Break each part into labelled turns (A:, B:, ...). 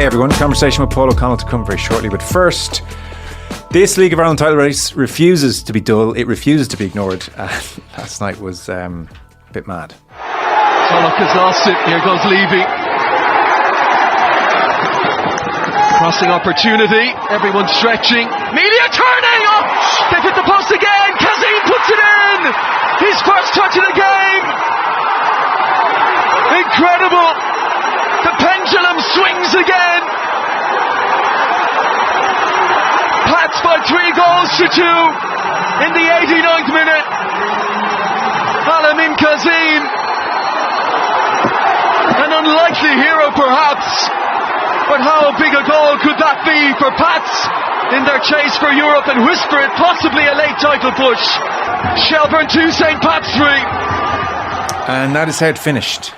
A: Hey everyone, conversation with Paul O'Connor to come very shortly, but first, this League of Ireland title race refuses to be dull, it refuses to be ignored. Last night was a bit mad.
B: Tulloch has lost it, here goes Levy. Crossing opportunity, everyone stretching. Media turning! Oh, they've hit the post again! Kazim puts it in! His first touch of the game! Incredible! The pendulum swings again! Pats by 3 goals to 2 in the 89th minute. Alamin Kazim, an unlikely hero perhaps, but how big a goal could that be for Pats in their chase for Europe and whisper it possibly a late title push. Shelbourne 2, St. Pat's 3.
A: And that is how it finished.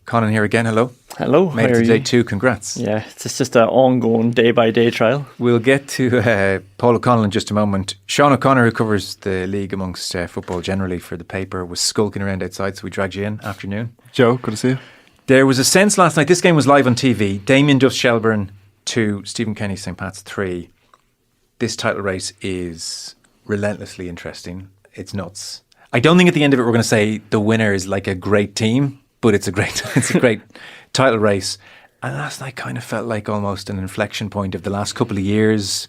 A: Conan here again, hello.
C: Hello.
A: Made it to day 2, congrats.
C: Yeah, it's just an ongoing day-by-day trial.
A: We'll get to Paul O'Connor in just a moment. Seán O'Connor, who covers the league amongst football generally for the paper, was skulking around outside, so we dragged you in. Afternoon.
D: Joe, good to see you.
A: There was a sense last night, this game was live on TV, Damien Duff Shelbourne 2, Stephen Kenny St. Pat's 3. This title race is relentlessly interesting. It's nuts. I don't think at the end of it we're going to say the winner is like a great team, but it's a great title race. And last night kind of felt like almost an inflection point of the last couple of years.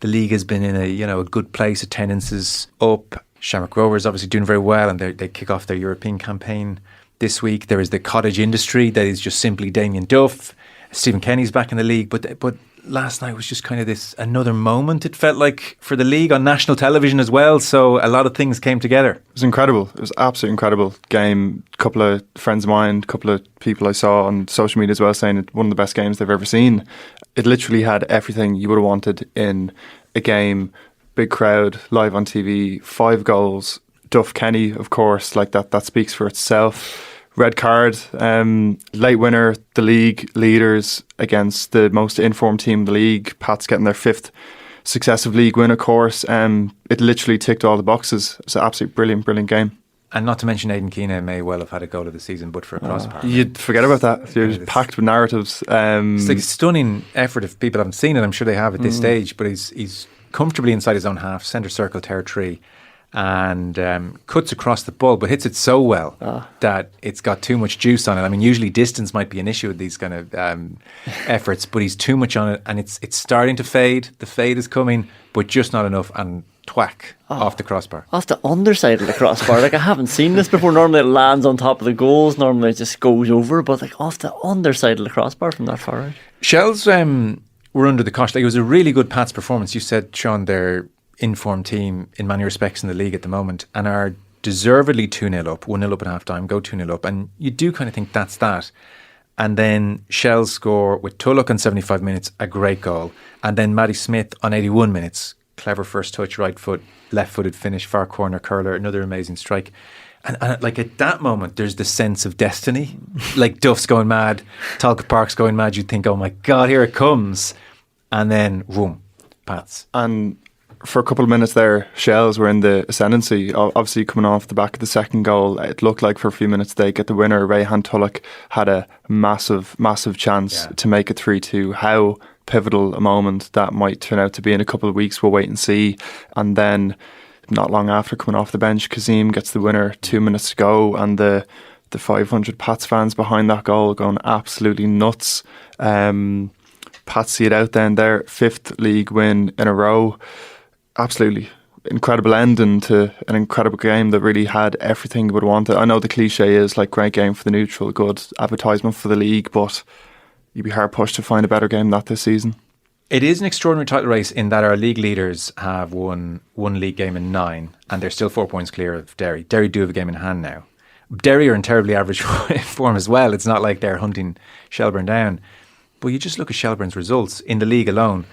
A: The league has been in a good place, attendance is up. Shamrock Rovers obviously doing very well, and they kick off their European campaign this week. There is the cottage industry that is just simply Damien Duff. Stephen Kenny's back in the league, but last night was just kind of this another moment, it felt like, for the league on national television as well. So a lot of things came together. It
D: was incredible. It was absolutely incredible game. A couple of friends of mine, a couple of people I saw on social media as well saying it's one of the best games they've ever seen. It literally had everything you would have wanted in a game. Big crowd, live on TV, 5 goals. Duff Kenny, of course, like that speaks for itself. Red card, late winner, the league leaders against the most informed team in the league. Pats getting their 5th successive league win, of course. It literally ticked all the boxes. It was an absolutely brilliant game.
A: And not to mention Aidan Keena may well have had a goal of the season, but for a crossbar.
D: You'd forget about that. You're packed with narratives.
A: It's like a stunning effort. If people haven't seen it, I'm sure they have at this stage, but he's comfortably inside his own half, centre circle territory, and cuts across the ball, but hits it so well that it's got too much juice on it. I mean, usually distance might be an issue with these kind of efforts, but he's too much on it, and it's starting to fade. The fade is coming, but just not enough, and thwack off the crossbar.
C: Off the underside of the crossbar. Like, I haven't seen this before. Normally it lands on top of the goals. Normally it just goes over, but like off the underside of the crossbar from that far out.
A: Shells were under the cosh. Like, it was a really good Pats performance. You said, Seán, they're informed team in many respects in the league at the moment and are deservedly 2-0 up, 1-0 up at half time, go 2-0 up, and you do kind of think that's that. And then Shells score with Tulloch on 75 minutes, a great goal, and then Matty Smith on 81 minutes, clever first touch, right foot, left footed finish, far corner curler, another amazing strike. And like at that moment there's the sense of destiny. Like Duff's going mad, Talcott Park's going mad, you think, oh my god, here it comes, and then boom, Pats.
D: And for a couple of minutes there, Shells were in the ascendancy. Obviously, coming off the back of the second goal, it looked like for a few minutes they get the winner. Rayhan Tulloch had a massive chance to make it 3-2. How pivotal a moment that might turn out to be in a couple of weeks, we'll wait and see. And then, not long after, coming off the bench, Kazim gets the winner, 2 minutes to go, and the 500 Pats fans behind that goal going absolutely nuts. Pats see it out then, their 5th league win in a row. Absolutely incredible ending to an incredible game that really had everything you would want. I know the cliche is like great game for the neutral, good advertisement for the league, but you'd be hard pushed to find a better game than that this season.
A: It is an extraordinary title race in that our league leaders have won one league game in 9 and they're still 4 points clear of Derry. Derry do have a game in hand now. Derry are in terribly average form as well. It's not like they're hunting Shelbourne down. But you just look at Shelbourne's results in the league alone.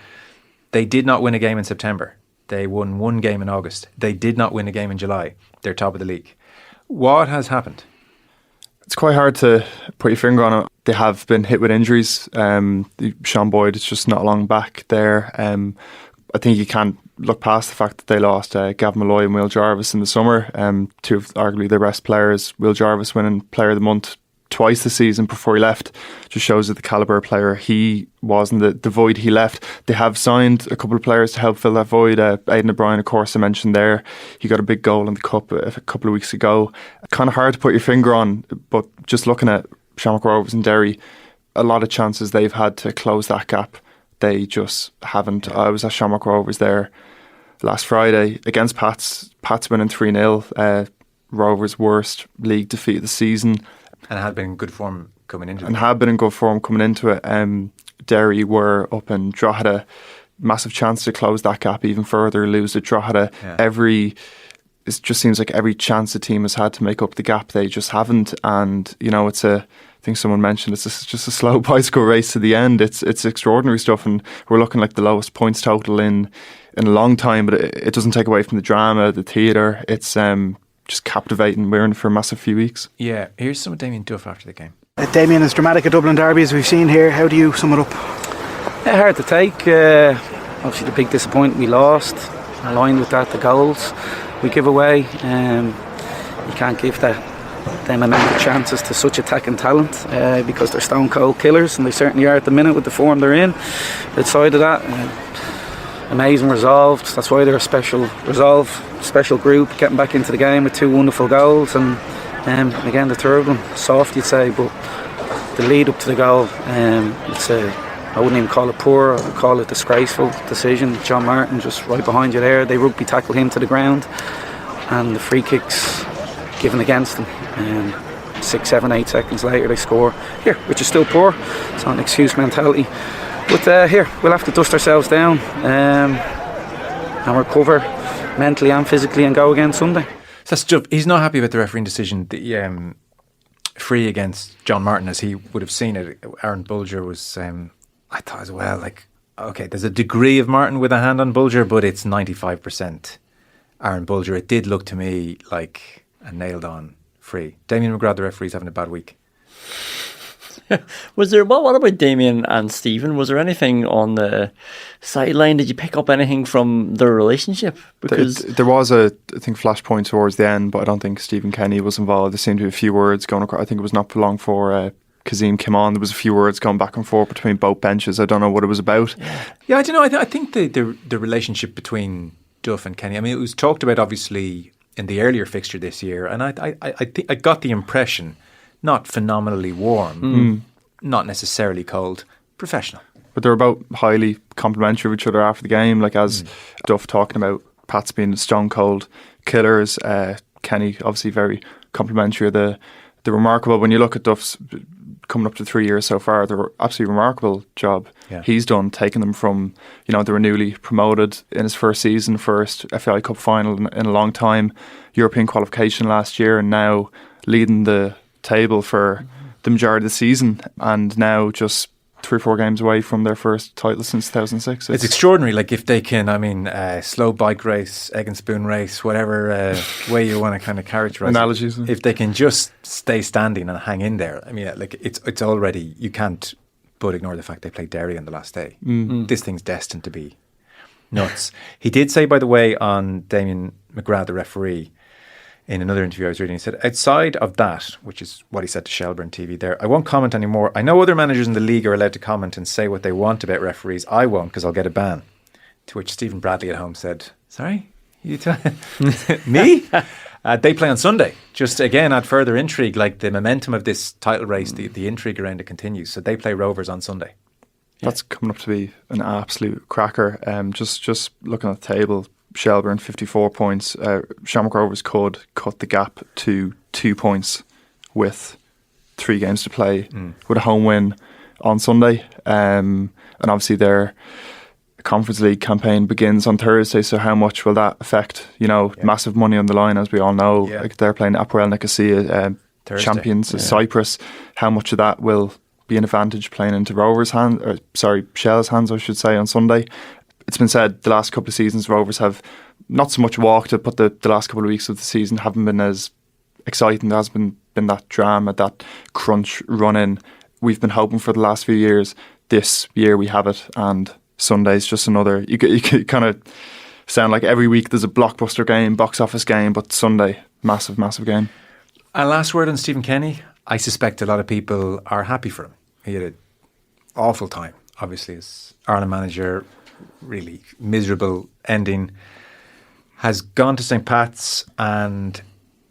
A: They did not win a game in September. They won 1 game in August. They did not win a game in July. They're top of the league. What has happened?
D: It's quite hard to put your finger on it. They have been hit with injuries. Sean Boyd is just not long back there. I think you can't look past the fact that they lost Gavin Molloy and Will Jarvis in the summer. 2 of arguably their best players. Will Jarvis winning Player of the Month twice this season before he left. Just shows you the calibre of player he was and the void he left. They have signed a couple of players to help fill that void. Aidan O'Brien, of course, I mentioned there. He got a big goal in the Cup a couple of weeks ago. Kind of hard to put your finger on, but just looking at Shamrock Rovers and Derry, a lot of chances they've had to close that gap. They just haven't. I was at Shamrock Rovers there last Friday against Pats. Pats winning 3-0. Rovers' worst league defeat of the season.
A: And had been in good form coming into it.
D: And had been in good form coming into it. Derry were up in Drogheda. Massive chance to close that gap even further. Lose to Drogheda. Yeah. It just seems like every chance the team has had to make up the gap, they just haven't. And, I think someone mentioned it's just a slow bicycle race to the end. It's extraordinary stuff, and we're looking like the lowest points total in a long time, but it doesn't take away from the drama, the theatre. It's just captivating. We're in for a massive few weeks.
A: Yeah, here's some of Damien Duff after the game.
E: Damien, as dramatic a Dublin derby as we've seen here, how do you sum it up?
F: Hard to take. Obviously the big disappointment we lost. Aligned with that, the goals we give away. You can't give them amount of chances to such attacking talent because they're stone cold killers, and they certainly are at the minute with the form they're in. Outside of that, amazing resolve. That's why they're a special group, getting back into the game with 2 wonderful goals, and again the third one, soft you'd say, but the lead up to the goal, I wouldn't even call it poor, I would call it disgraceful decision. John Martin just right behind you there, they rugby tackle him to the ground, and the free kicks given against them. 6, 7, 8 seconds later they score here, which is still poor. It's not an excuse mentality, but here we'll have to dust ourselves down and recover mentally and physically and go again Sunday.
A: So that's Duff. He's not happy with the refereeing decision. The free against John Martin, as he would have seen it. Aaron Bulger was, I thought as well, like, okay, there's a degree of Martin with a hand on Bulger, but it's 95% Aaron Bulger. It did look to me like a nailed on free. Damien McGrath, the referee's having a bad week.
C: Was there? What about Damien and Stephen? Was there anything on the sideline? Did you pick up anything from their relationship? Because
D: there was a, I think, flashpoint towards the end, but I don't think Stephen Kenny was involved. There seemed to be a few words going across. I think it was not long for Kazim came on. There was a few words going back and forth between both benches. I don't know what it was about.
A: Yeah, I don't know. I think the relationship between Duff and Kenny, I mean, it was talked about obviously in the earlier fixture this year, and I think I got the impression, not phenomenally warm, not necessarily cold, professional.
D: But they're about highly complimentary of each other after the game, like as Duff talking about Pats being stone cold killers, Kenny obviously very complimentary of the remarkable, when you look at Duff's coming up to 3 years so far, the absolutely remarkable job he's done, taking them from, they were newly promoted in his first season, first FAI Cup final in a long time, European qualification last year, and now leading the table for the majority of the season, and now just 3 or 4 games away from their first title since 2006.
A: It's extraordinary. Like, if they can, slow bike race, egg and spoon race, whatever way you want to kind of characterise
D: analogies.
A: If they can just stay standing and hang in there, it's already, you can't but ignore the fact they played Derry on the last day. This thing's destined to be nuts. He did say, by the way, on Damien McGrath, the referee, in another interview I was reading, he said, outside of that, which is what he said to Shelbourne TV there, I won't comment anymore. I know other managers in the league are allowed to comment and say what they want about referees. I won't, because I'll get a ban. To which Stephen Bradley at home said, sorry? Me? They play on Sunday. Just again, add further intrigue, like the momentum of this title race, the intrigue around it continues. So they play Rovers on Sunday.
D: That's coming up to be an absolute cracker. Just looking at the table, Shelbourne 54 points. Shamrock Rovers could cut the gap to 2 points with 3 games to play, with a home win on Sunday. And obviously their Conference League campaign begins on Thursday, so how much will that affect? Massive money on the line, as we all know.
A: Yeah.
D: Like, they're playing Apoel Nicosia, champions of Cyprus. How much of that will be an advantage playing into Shell's hands, I should say, on Sunday? It's been said the last couple of seasons Rovers have not so much walked it, but the last couple of weeks of the season haven't been as exciting. There hasn't been that drama, that crunch run-in we've been hoping for the last few years. This year we have it, and Sunday's just another. You could kind of sound like every week there's a blockbuster game, box office game, but Sunday, massive game.
A: And last word on Stephen Kenny. I suspect a lot of people are happy for him. He had an awful time, obviously, as Ireland manager, really miserable ending. Has gone to St. Pat's, and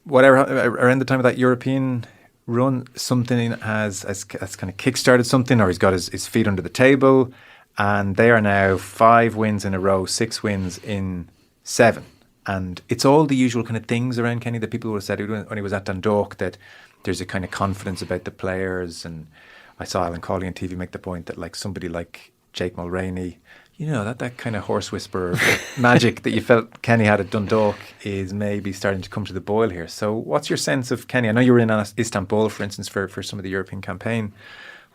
A: whatever, around the time of that European run, something has kind of kick-started something, or he's got his feet under the table, and they are now 5 wins in a row, 6 wins in 7. And it's all the usual kind of things around Kenny that people would have said when he was at Dundalk, that there's a kind of confidence about the players. And I saw Alan Cawley on TV make the point that like somebody like Jake Mulroney, you know, that kind of horse whisperer magic that you felt Kenny had at Dundalk is maybe starting to come to the boil here. So what's your sense of Kenny? I know you were in Istanbul, for instance, for some of the European campaign.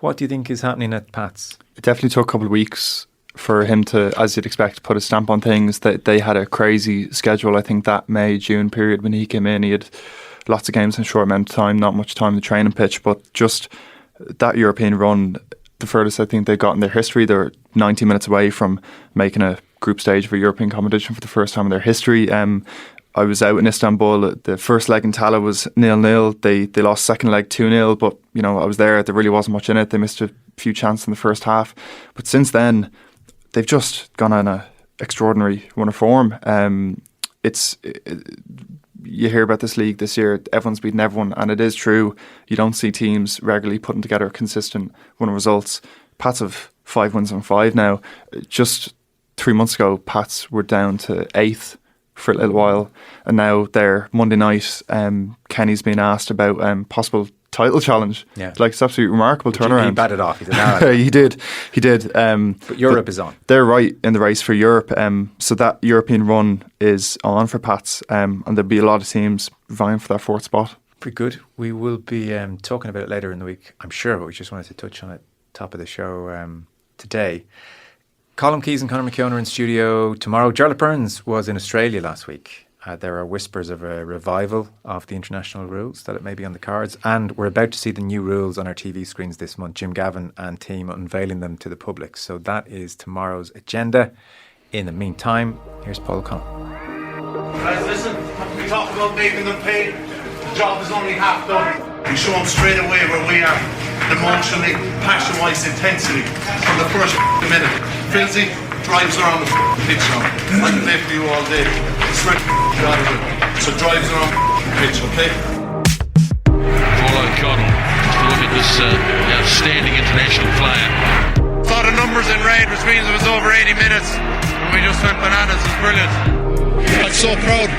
A: What do you think is happening at Pat's?
D: It definitely took a couple of weeks for him to, as you'd expect, put a stamp on things. That they had a crazy schedule. I think that May-June period when he came in, he had lots of games in a short amount of time, not much time in the training pitch, but just that European run, the furthest I think they got in their history. They're 90 minutes away from making a group stage of a European competition for the first time in their history. I was out in Istanbul. The first leg in Tala was 0-0. They lost second leg 2-0, but you know, I was there. There really wasn't much in it. They missed a few chances in the first half, but since then they've just gone on a extraordinary run of form. You hear about this league this year, everyone's beaten everyone, and it is true. You don't see teams regularly putting together a consistent run of results. Pats have 5 wins on 5 now. Just 3 months ago, Pats were down to 8th for a little while, and now they're Monday night. Kenny's been asked about possible title challenge.
A: Yeah,
D: like it's absolutely remarkable turnaround.
A: He batted off. He did.
D: He did.
A: But Europe is on.
D: They're right in the race for Europe. So that European run is on for Pats, and there'll be a lot of teams vying for that 4th spot.
A: Pretty good. We will be talking about it later in the week, I'm sure, but we just wanted to touch on it top of the show today. Colm Keys and Conor McKeown are in studio tomorrow. Jarlath Burns was in Australia last week. There are whispers of a revival of the international rules, that it may be on the cards, and we're about to see the new rules on our TV screens this month. Jim Gavin and team unveiling them to the public. So that is tomorrow's agenda. In the meantime, here's Paul O'Connor.
G: Guys, listen, we talk about making them pay. The job is only half done. We show them straight away where we are. Emotionally, passion-wise intensity from the first minute. Filthy drives around the pitch now. I can play for you all day. Swear out of it. So drives around the pitch, okay?
H: Seán O'Connor, look at this outstanding international player.
G: Saw the numbers in red, which means it was over 80 minutes, and we just went bananas. It's brilliant.
I: I'm so proud,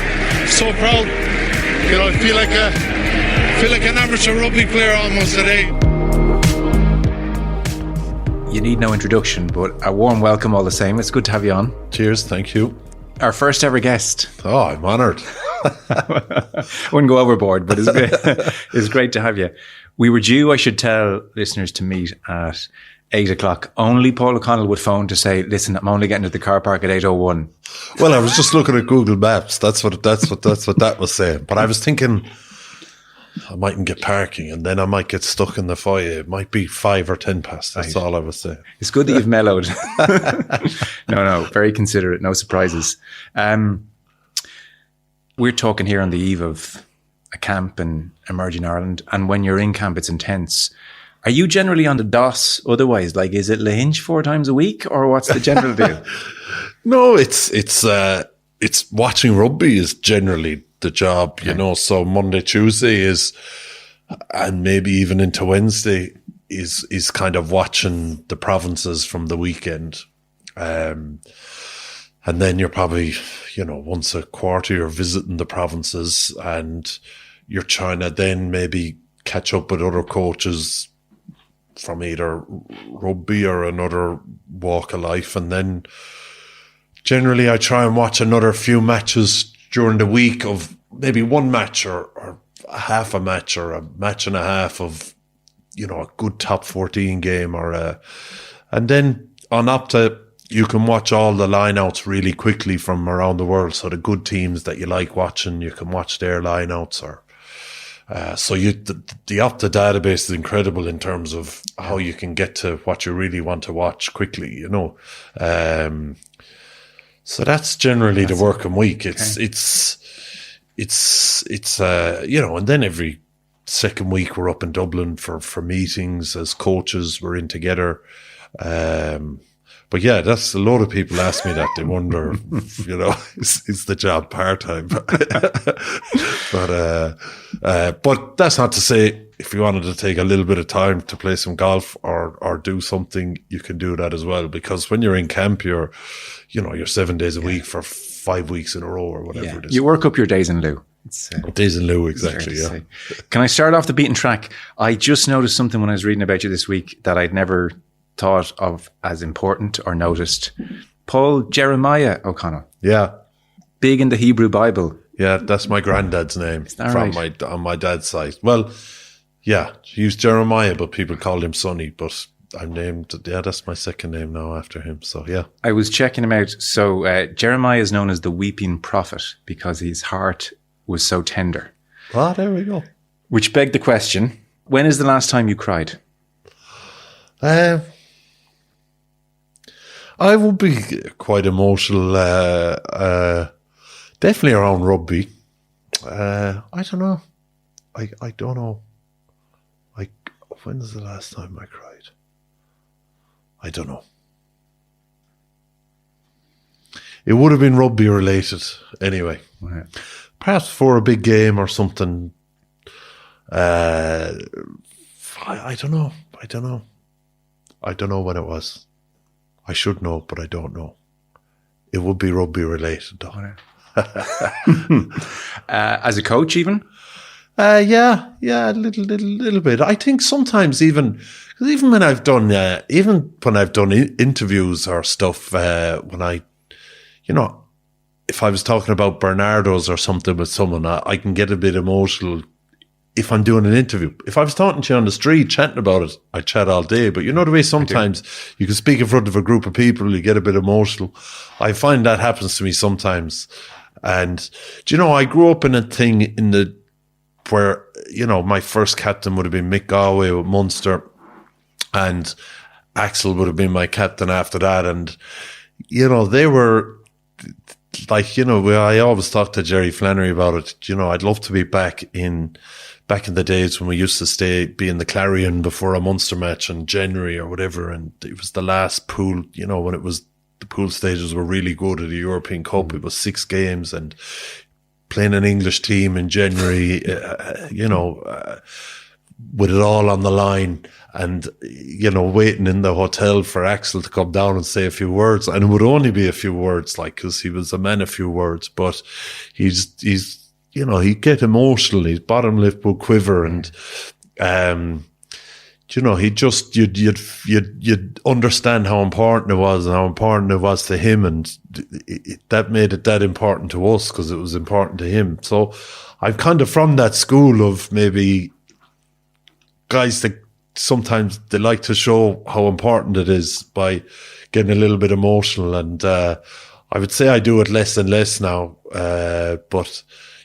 I: so proud. You know, I feel like an amateur rugby player almost today.
A: You need no introduction, but a warm welcome all the same. It's good to have you on.
I: Cheers, thank you.
A: Our first ever guest.
I: Oh, I'm honoured.
A: Wouldn't go overboard, but it's great to have you. We were due, I should tell listeners, to meet at 8 o'clock. Only Paul O'Connell would phone to say, listen, I'm only getting to the car park at 8:01.
I: Well, I was just looking at Google Maps. That's what that was saying. But I was thinking I mightn't get parking, and then I might get stuck in the foyer. It might be 5 or 10 past. That's right. All I was saying.
A: It's good that you've mellowed. No, very considerate. No surprises. We're talking here on the eve of a camp in Emerging Ireland, and when you're in camp, it's intense. Are you generally on the DOS otherwise? Like, is it Lahinch 4 times a week, or what's the general deal?
I: No, it's watching rugby is generally the job, you know. So Monday, Tuesday is, and maybe even into Wednesday is kind of watching the provinces from the weekend. And then you're probably, you know, once a quarter you're visiting the provinces, and you're trying to then maybe catch up with other coaches from either rugby or another walk of life. And then generally I try and watch another few matches during the week, of maybe one match or half a match or a match and a half of, you know, a good top 14 game and then on up to, you can watch all the lineouts really quickly from around the world. So the good teams that you like watching, you can watch their lineouts, or so the Opta database is incredible in terms of how you can get to what you really want to watch quickly, you know. So that's generally the working week. It's you know, and then every second week we're up in Dublin for meetings as coaches. We're in together. But yeah, that's a lot of people ask me that. They wonder, is the job part-time? But that's not to say if you wanted to take a little bit of time to play some golf or do something, you can do that as well. Because when you're in camp, you're 7 days a week for 5 weeks in a row or whatever it is.
A: You work up your days in lieu.
I: Days in lieu, exactly, yeah.
A: Can I start off the beaten track? I just noticed something when I was reading about you this week that I'd never thought of as important or noticed. Paul Jeremiah O'Connor.
I: Yeah.
A: Big in the Hebrew Bible.
I: Yeah, that's my granddad's name
A: from
I: right? On my dad's side. Well, yeah, he used Jeremiah, but people called him Sonny. But I'm named, that's my second name now after him. So, yeah.
A: I was checking him out. So, Jeremiah is known as the weeping prophet because his heart was so tender.
I: Ah, there we go.
A: Which begged the question, when is the last time you cried?
I: I would be quite emotional, definitely around rugby. I don't know. I don't know. When was the last time I cried? I don't know. It would have been rugby related anyway.
A: Right.
I: Perhaps for a big game or something. I don't know. I don't know when it was. I should know, but I don't know. It would be rugby related, though.
A: As a coach, even?
I: Yeah, a little bit. I think sometimes even when I've done interviews or stuff, when if I was talking about Bernardo's or something with someone, I can get a bit emotional. If I'm doing an interview, if I was talking to you on the street, chatting about it, I chat all day. But you know the way sometimes you can speak in front of a group of people, you get a bit emotional. I find that happens to me sometimes. And, I grew up in a thing where, my first captain would have been Mick Galway with Munster, and Axel would have been my captain after that. And, they were like, I always talk to Jerry Flannery about it. I'd love to be back in the days when we used to be in the Clarion before a Munster match in January or whatever. And it was the last pool, when it was, the pool stages were really good at the European Cup. It was 6 games and playing an English team in January, with it all on the line and, waiting in the hotel for Axel to come down and say a few words. And it would only be a few words, because he was a man of few words, but he'd get emotional, his bottom lip would quiver, and, you'd understand how important it was and how important it was to him. And that made it that important to us because it was important to him. So I'm kind of from that school of maybe guys that sometimes they like to show how important it is by getting a little bit emotional. And, I would say I do it less and less now. But,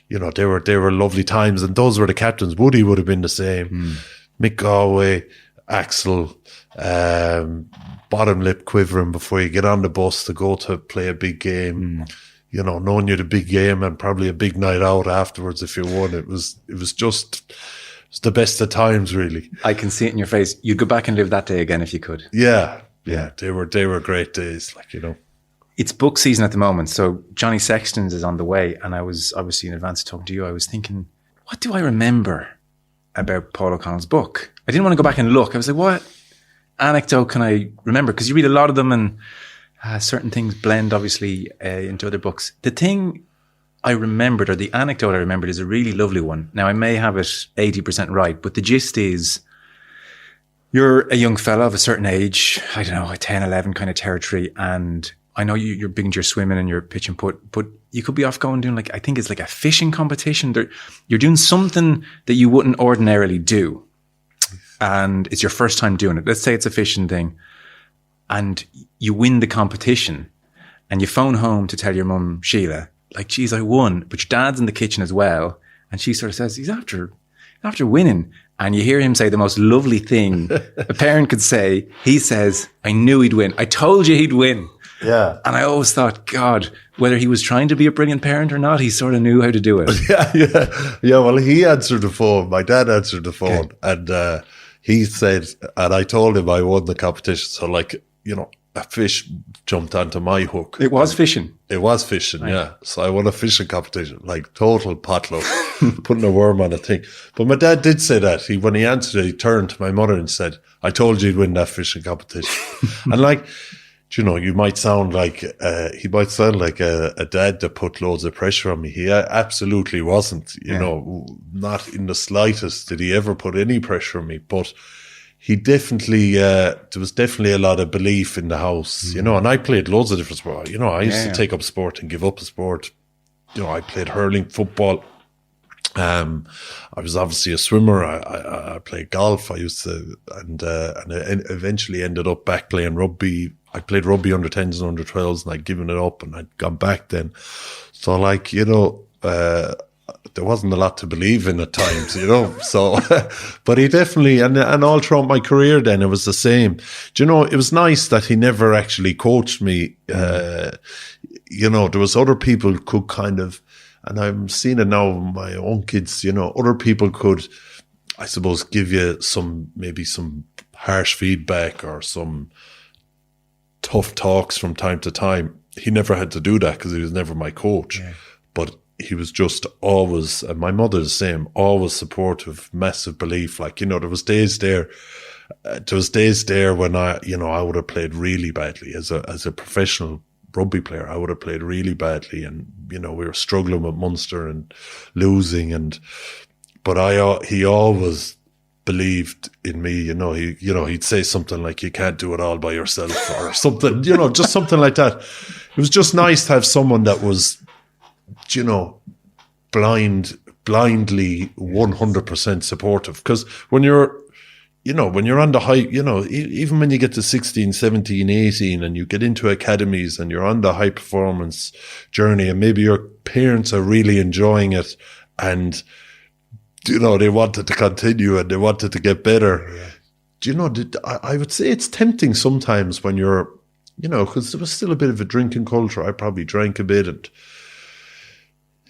I: they were lovely times, and those were the captains. Woody would have been the same. Mick Galway, Axel, bottom lip quivering before you get on the bus to go to play a big game. Knowing you had a big game and probably a big night out afterwards if you won. It was the best of times, really.
A: I can see it in your face. You'd go back and live that day again if you could.
I: Yeah. They were great days,
A: It's book season at the moment, so Johnny Sexton's is on the way, and I was obviously in advance of talking to you. I was thinking, what do I remember about Paul O'Connell's book? I didn't want to go back and look. I was like, what anecdote can I remember? Because you read a lot of them, and certain things blend obviously into other books. The thing I remembered, or the anecdote I remembered, is a really lovely one. Now, I may have it 80% right, but the gist is, you're a young fella of a certain age, I don't know, 10, 11 kind of territory, and I know you're big into your swimming and your pitch and put, but you could be off going doing I think it's like a fishing competition. You're doing something that you wouldn't ordinarily do. And it's your first time doing it. Let's say it's a fishing thing. And you win the competition and you phone home to tell your mum, Sheila, geez, I won. But your dad's in the kitchen as well. And she sort of says, he's after winning. And you hear him say the most lovely thing a parent could say. He says, I knew he'd win. I told you he'd win.
I: Yeah.
A: And I always thought, God, whether he was trying to be a brilliant parent or not, he sort of knew how to do it.
I: Yeah. Well, he answered the phone. My dad answered the phone, and he said, and I told him I won the competition. So, like, you know, a fish jumped onto my hook.
A: It was fishing.
I: It was fishing, yeah. So I won a fishing competition, like total potluck, putting a worm on a thing. But my dad did say that. When he answered it, he turned to my mother and said, I told you you'd win that fishing competition. And like, you know, you might sound like, he might sound like a dad that put loads of pressure on me. He absolutely wasn't, you know, not in the slightest did he ever put any pressure on me. But he definitely, there was definitely a lot of belief in the house, you know, and I played loads of different sports. You know, I used to take up sport and give up a sport. You know, I played hurling, football. I was obviously a swimmer. I played golf. I used to, and eventually ended up back playing rugby. I played rugby under 10s and under 12s, and I'd given it up and I'd gone back then. So, like, you know, there wasn't a lot to believe in at times, you know. So, but he definitely, and all throughout my career then, it was the same. Do you know, it was nice that he never actually coached me. You know, there was other people who could kind of, and I'm seeing it now with my own kids, you know, other people could, I suppose, give you maybe some harsh feedback or some tough talks from time to time. He never had to do that because he was never my coach. Yeah. But he was just always, and my mother the same, always supportive, massive belief. Like, you know, there was days there when I would have played really badly as a professional rugby player. I would have played really badly, and, you know, we were struggling with Munster and losing, but he always believed in me. You know, he'd say something like, you can't do it all by yourself, or something, you know, just something like that. It was just nice to have someone that was, you know, blindly 100% supportive. Because when you're on the high, you know, even when you get to 16, 17, 18 and you get into academies and you're on the high performance journey, and maybe your parents are really enjoying it and, you know, they wanted to continue and they wanted to get better. Yeah. Do you know, I would say it's tempting sometimes when you're, you know, because there was still a bit of a drinking culture. I probably drank a bit, and,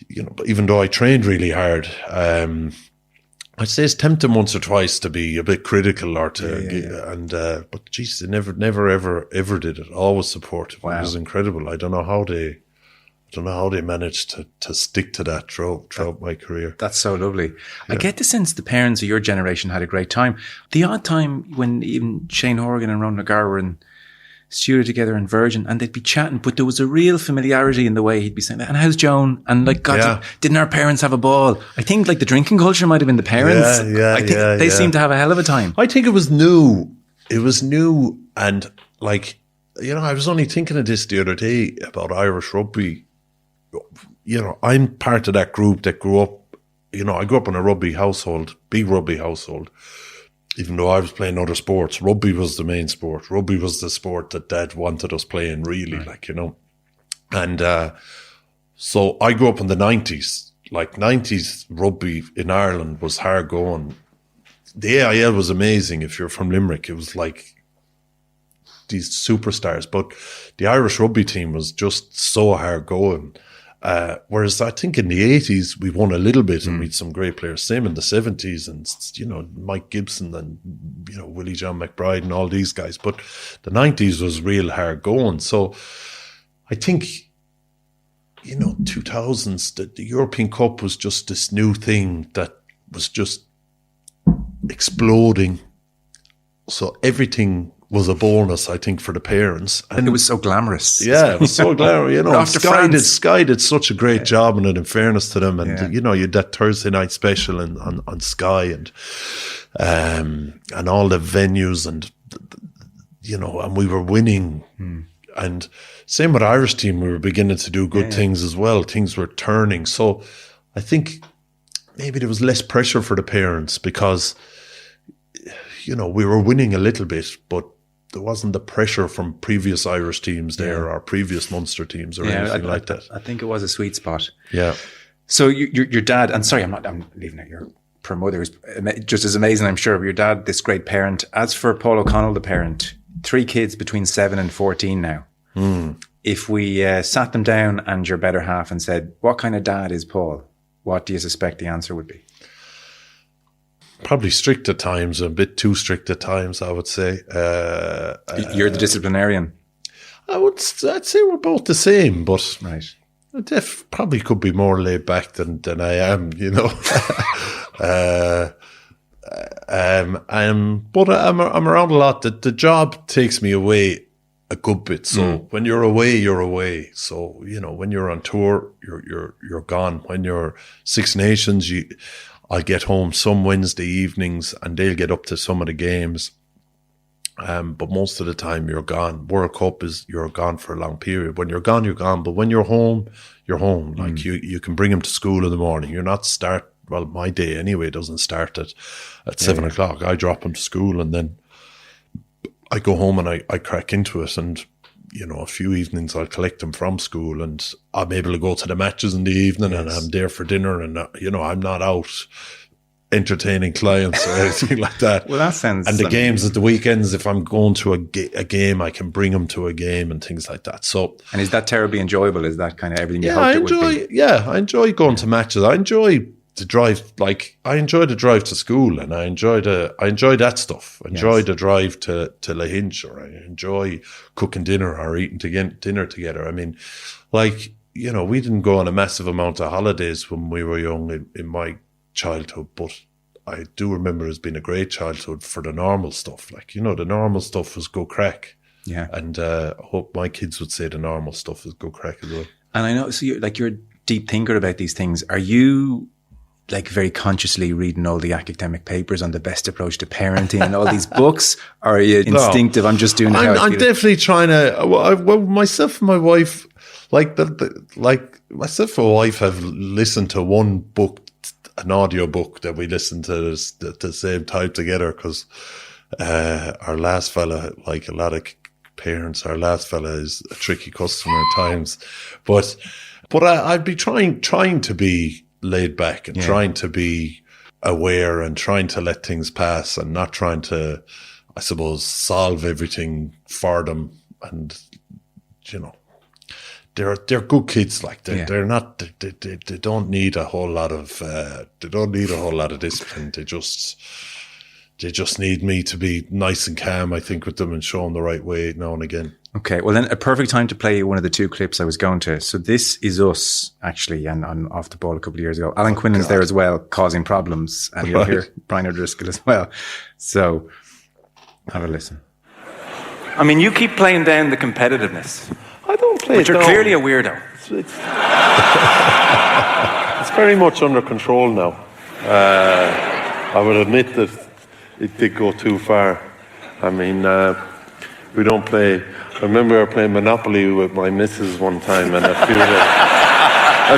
I: you know, even though I trained really hard, I'd say it's tempting once or twice to be a bit critical or to, but Jesus, they never, ever did it. Always supportive. Wow. It was incredible. I don't know how they managed to stick to that throughout my career.
A: That's so lovely. Yeah. I get the sense the parents of your generation had a great time. The odd time when even Shane Horgan and Ron Nagar were in studio together in Virgin, and they'd be chatting, but there was a real familiarity in the way he'd be saying that. And how's Joan? And like, God, didn't our parents have a ball? I think like the drinking culture might have been the parents. I think they seemed to have a hell of a time.
I: I think it was new. It was new, and like, you know, I was only thinking of this the other day about Irish rugby. You know, I'm part of that group that grew up. You know, I grew up in a rugby household, big rugby household. Even though I was playing other sports, rugby was the main sport. Rugby was the sport that Dad wanted us playing, really, like, you know. And so I grew up in the 90s. Like, 90s rugby in Ireland was hard going. The AIL was amazing if you're from Limerick. It was like these superstars. But the Irish rugby team was just so hard going. Whereas I think in the 80s, we won a little bit and we had some great players. Same in the 70s, and, you know, Mike Gibson and, you know, Willie John McBride and all these guys. But the 90s was real hard going. So I think, you know, 2000s, the European Cup was just this new thing that was just exploding. So everything was a bonus, I think, for the parents.
A: And it was so glamorous.
I: Yeah, it was so glamorous. You know, Sky did such a great job in it, in fairness to them. And, you know, you had that Thursday night special on Sky and all the venues, and, you know, and we were winning. And same with Irish team, we were beginning to do good things as well. Things were turning. So I think maybe there was less pressure for the parents because, you know, we were winning a little bit, but there wasn't the pressure from previous Irish teams there or previous Munster teams or anything like that.
A: I think it was a sweet spot.
I: Yeah.
A: So your dad, and sorry, I'm leaving out your poor mother, who's just as amazing, I'm sure, but your dad, this great parent. As for Paul O'Connell, the parent, 3 kids between 7 and 14 now. If we sat them down and your better half and said, what kind of dad is Paul? What do you suspect the answer would be?
I: Probably strict at times, a bit too strict at times, I would say.
A: You're the disciplinarian.
I: I'd say we're both the same, but
A: right.
I: Def probably could be more laid back than I am, you know. But I'm around a lot. The job takes me away a good bit. So when you're away, you're away. So, you know, when you're on tour, you're gone. When you're Six Nations, I get home some Wednesday evenings and they'll get up to some of the games. But most of the time you're gone. World Cup you're gone for a long period. When you're gone, you're gone. But when you're home, you're home. Like you can bring them to school in the morning. You're not well, my day anyway doesn't start at 7 o'clock. I drop them to school and then I go home and I crack into it. And, you know, a few evenings I'll collect them from school and I'm able to go to the matches in the evening and I'm there for dinner and, you know, I'm not out entertaining clients or anything like that.
A: Well, that sounds...
I: And the games at the weekends, if I'm going to a game, I can bring them to a game and things like that. So,
A: and is that terribly enjoyable? Is that kind of everything you hoped it would be?
I: Yeah, I enjoy going to matches. I enjoy the drive. Like, I enjoy the drive to school and I enjoy that stuff. I enjoy the drive to Lahinch, or I enjoy cooking dinner or eating dinner together. I mean, like, you know, we didn't go on a massive amount of holidays when we were young in my childhood, but I do remember it's been a great childhood for the normal stuff. Like, you know, the normal stuff was go crack.
A: Yeah.
I: And I hope my kids would say the normal stuff is go crack as well.
A: And I know, so you're a deep thinker about these things. Are you like very consciously reading all the academic papers on the best approach to parenting and all these books? Or are you instinctive? I'm just doing it how I
I: I'm
A: feel?
I: definitely trying to, well, myself and my wife, like myself and my wife have listened to one book, an audio book that we listened to at the same time together, because our last fella, like a lot of parents, our last fella is a tricky customer at times. But I'd be trying to be laid back and trying to be aware and trying to let things pass and not trying to, I suppose, solve everything for them. And, you know, they're good kids. Like they're not. They don't need a whole lot of. They don't need a whole lot of discipline. They just need me to be nice and calm, I think, with them and show them the right way now and again.
A: Okay, well then a perfect time to play one of the two clips I was going to. So this is us, actually, and I'm off the ball a couple of years ago. Alan Quinlan's there as well, causing problems, and you'll hear Brian O'Driscoll as well. So have a listen. I mean, you keep playing down the competitiveness.
J: I don't play
A: but you're clearly a weirdo.
J: It's very much under control now. I would admit that it did go too far. I mean, we don't play. I remember we were playing Monopoly with my missus one time, and a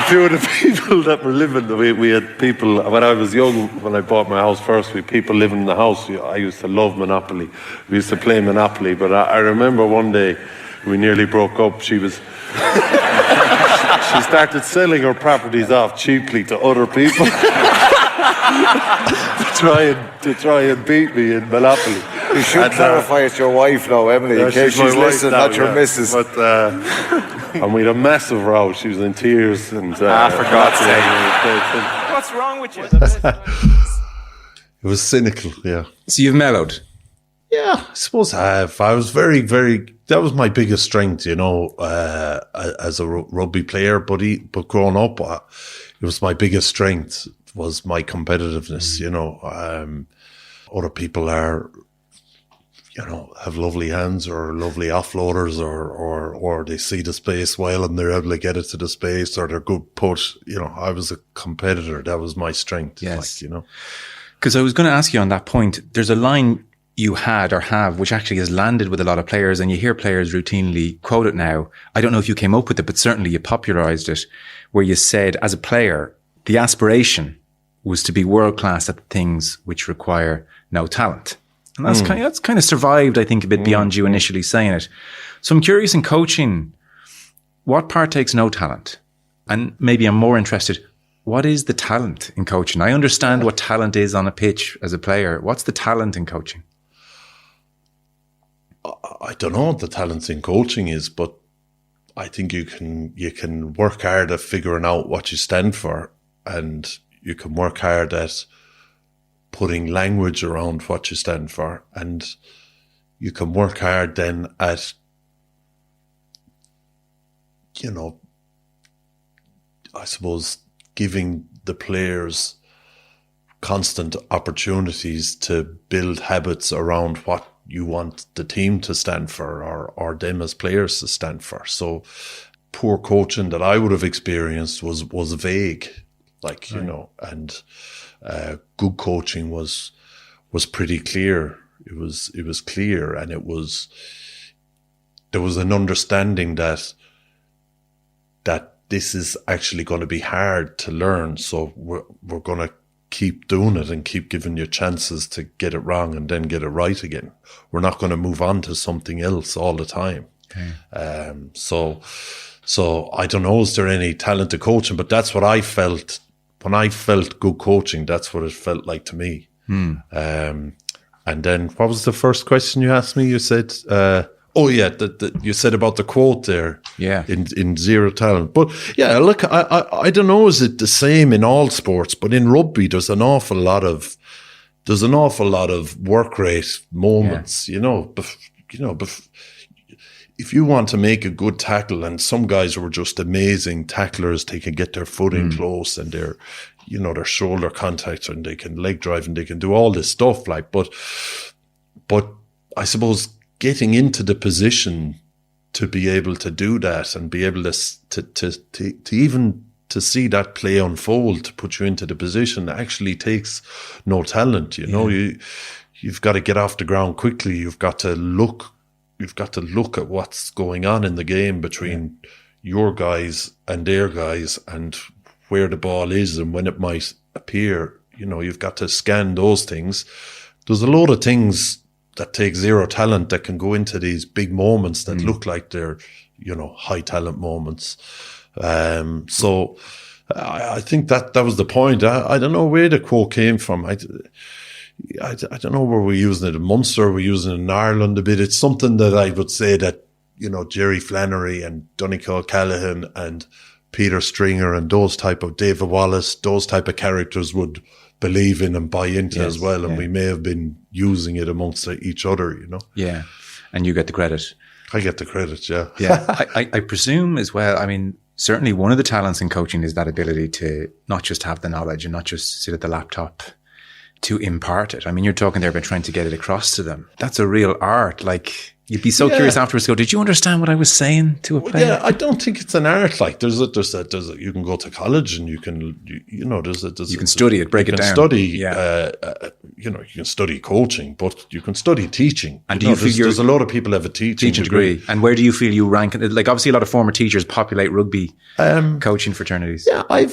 J: few of the people that were living, we had people, when I was young, when I bought my house first, we had people living in the house. I used to love Monopoly. We used to play Monopoly, but I remember one day we nearly broke up. She started selling her properties off cheaply to other people to try and beat me in Monopoly.
K: You should clarify it's your wife now, Emily, in case she's listening, not your missus.
J: But, and we had a massive row. She was in tears. And,
A: for God's sake. What's wrong with you?
I: It was cynical, yeah.
A: So you've mellowed?
I: Yeah, I suppose I have. I was very, very, that was my biggest strength, you know, as a rugby player. But growing up, it was my biggest strength was my competitiveness, you know. Other people are, you know, have lovely hands or lovely offloaders or they see the space well and they're able to get it to the space, or they're good put. You know, I was a competitor. That was my strength.
A: Yes.
I: Like, you know.
A: Because I was going to ask you on that point, there's a line you had or have, which actually has landed with a lot of players, and you hear players routinely quote it now. I don't know if you came up with it, but certainly you popularized it, where you said, as a player, the aspiration was to be world class at the things which require no talent. And that's kind of survived, I think, a bit beyond you initially saying it. So I'm curious, in coaching, what part takes no talent? And maybe I'm more interested, what is the talent in coaching? I understand what talent is on a pitch as a player. What's the talent in coaching?
I: I don't know what the talent in coaching is, but I think you can work hard at figuring out what you stand for, and you can work hard at putting language around what you stand for, and you can work hard then at, I suppose, giving the players constant opportunities to build habits around what you want the team to stand for, or them as players to stand for. So poor coaching that I would have experienced was vague, and good coaching was pretty clear. It was clear, and there was an understanding that this is actually going to be hard to learn. So we're going to keep doing it and keep giving you chances to get it wrong and then get it right again. We're not going to move on to something else all the time. Okay. So I don't know, is there any talented coaching? But that's what I felt. When I felt good coaching, that's what it felt like to me. And then what was the first question you asked me? You said, you said about the quote there. Yeah. In Zero Talent. But yeah, look, I don't know, is it the same in all sports? But in rugby, there's an awful lot of work rate moments, if you want to make a good tackle, and some guys were just amazing tacklers, they can get their foot in close, and their shoulder contact, and they can leg drive, and they can do all this stuff, but I suppose getting into the position to be able to do that, and be able to even to see that play unfold, to put you into the position, actually takes no talent. You've got to get off the ground quickly. You've got to look at what's going on in the game between your guys and their guys, and where the ball is and when it might appear. You've got to scan those things. There's a load of things that take zero talent that can go into these big moments that look like they're, high talent moments. So I think that was the point. I don't know where the quote came from. I don't know where we're using it in Munster, we're using it in Ireland a bit. It's something that I would say that, Jerry Flannery and Donegal Callaghan and Peter Stringer and those type of David Wallace, those type of characters would believe in and buy into as well. And we may have been using it amongst each other,
A: Yeah. And you get the credit.
I: I get the credit, yeah.
A: Yeah. I presume as well, I mean, certainly one of the talents in coaching is that ability to not just have the knowledge and not just sit at the laptop, to impart it. I mean, you're talking there about trying to get it across to them. That's a real art. Like, you'd be so curious afterwards. Go, did you understand what I was saying to a player?
I: Yeah, I don't think it's an art. Like, there's a you can go to college and you can, you can
A: study it, break it down.
I: You can study coaching, but you can study teaching.
A: And do you feel
I: there's a lot of people have a teaching degree.
A: And where do you feel you rank? Like, obviously, a lot of former teachers populate rugby coaching fraternities.
I: Yeah, I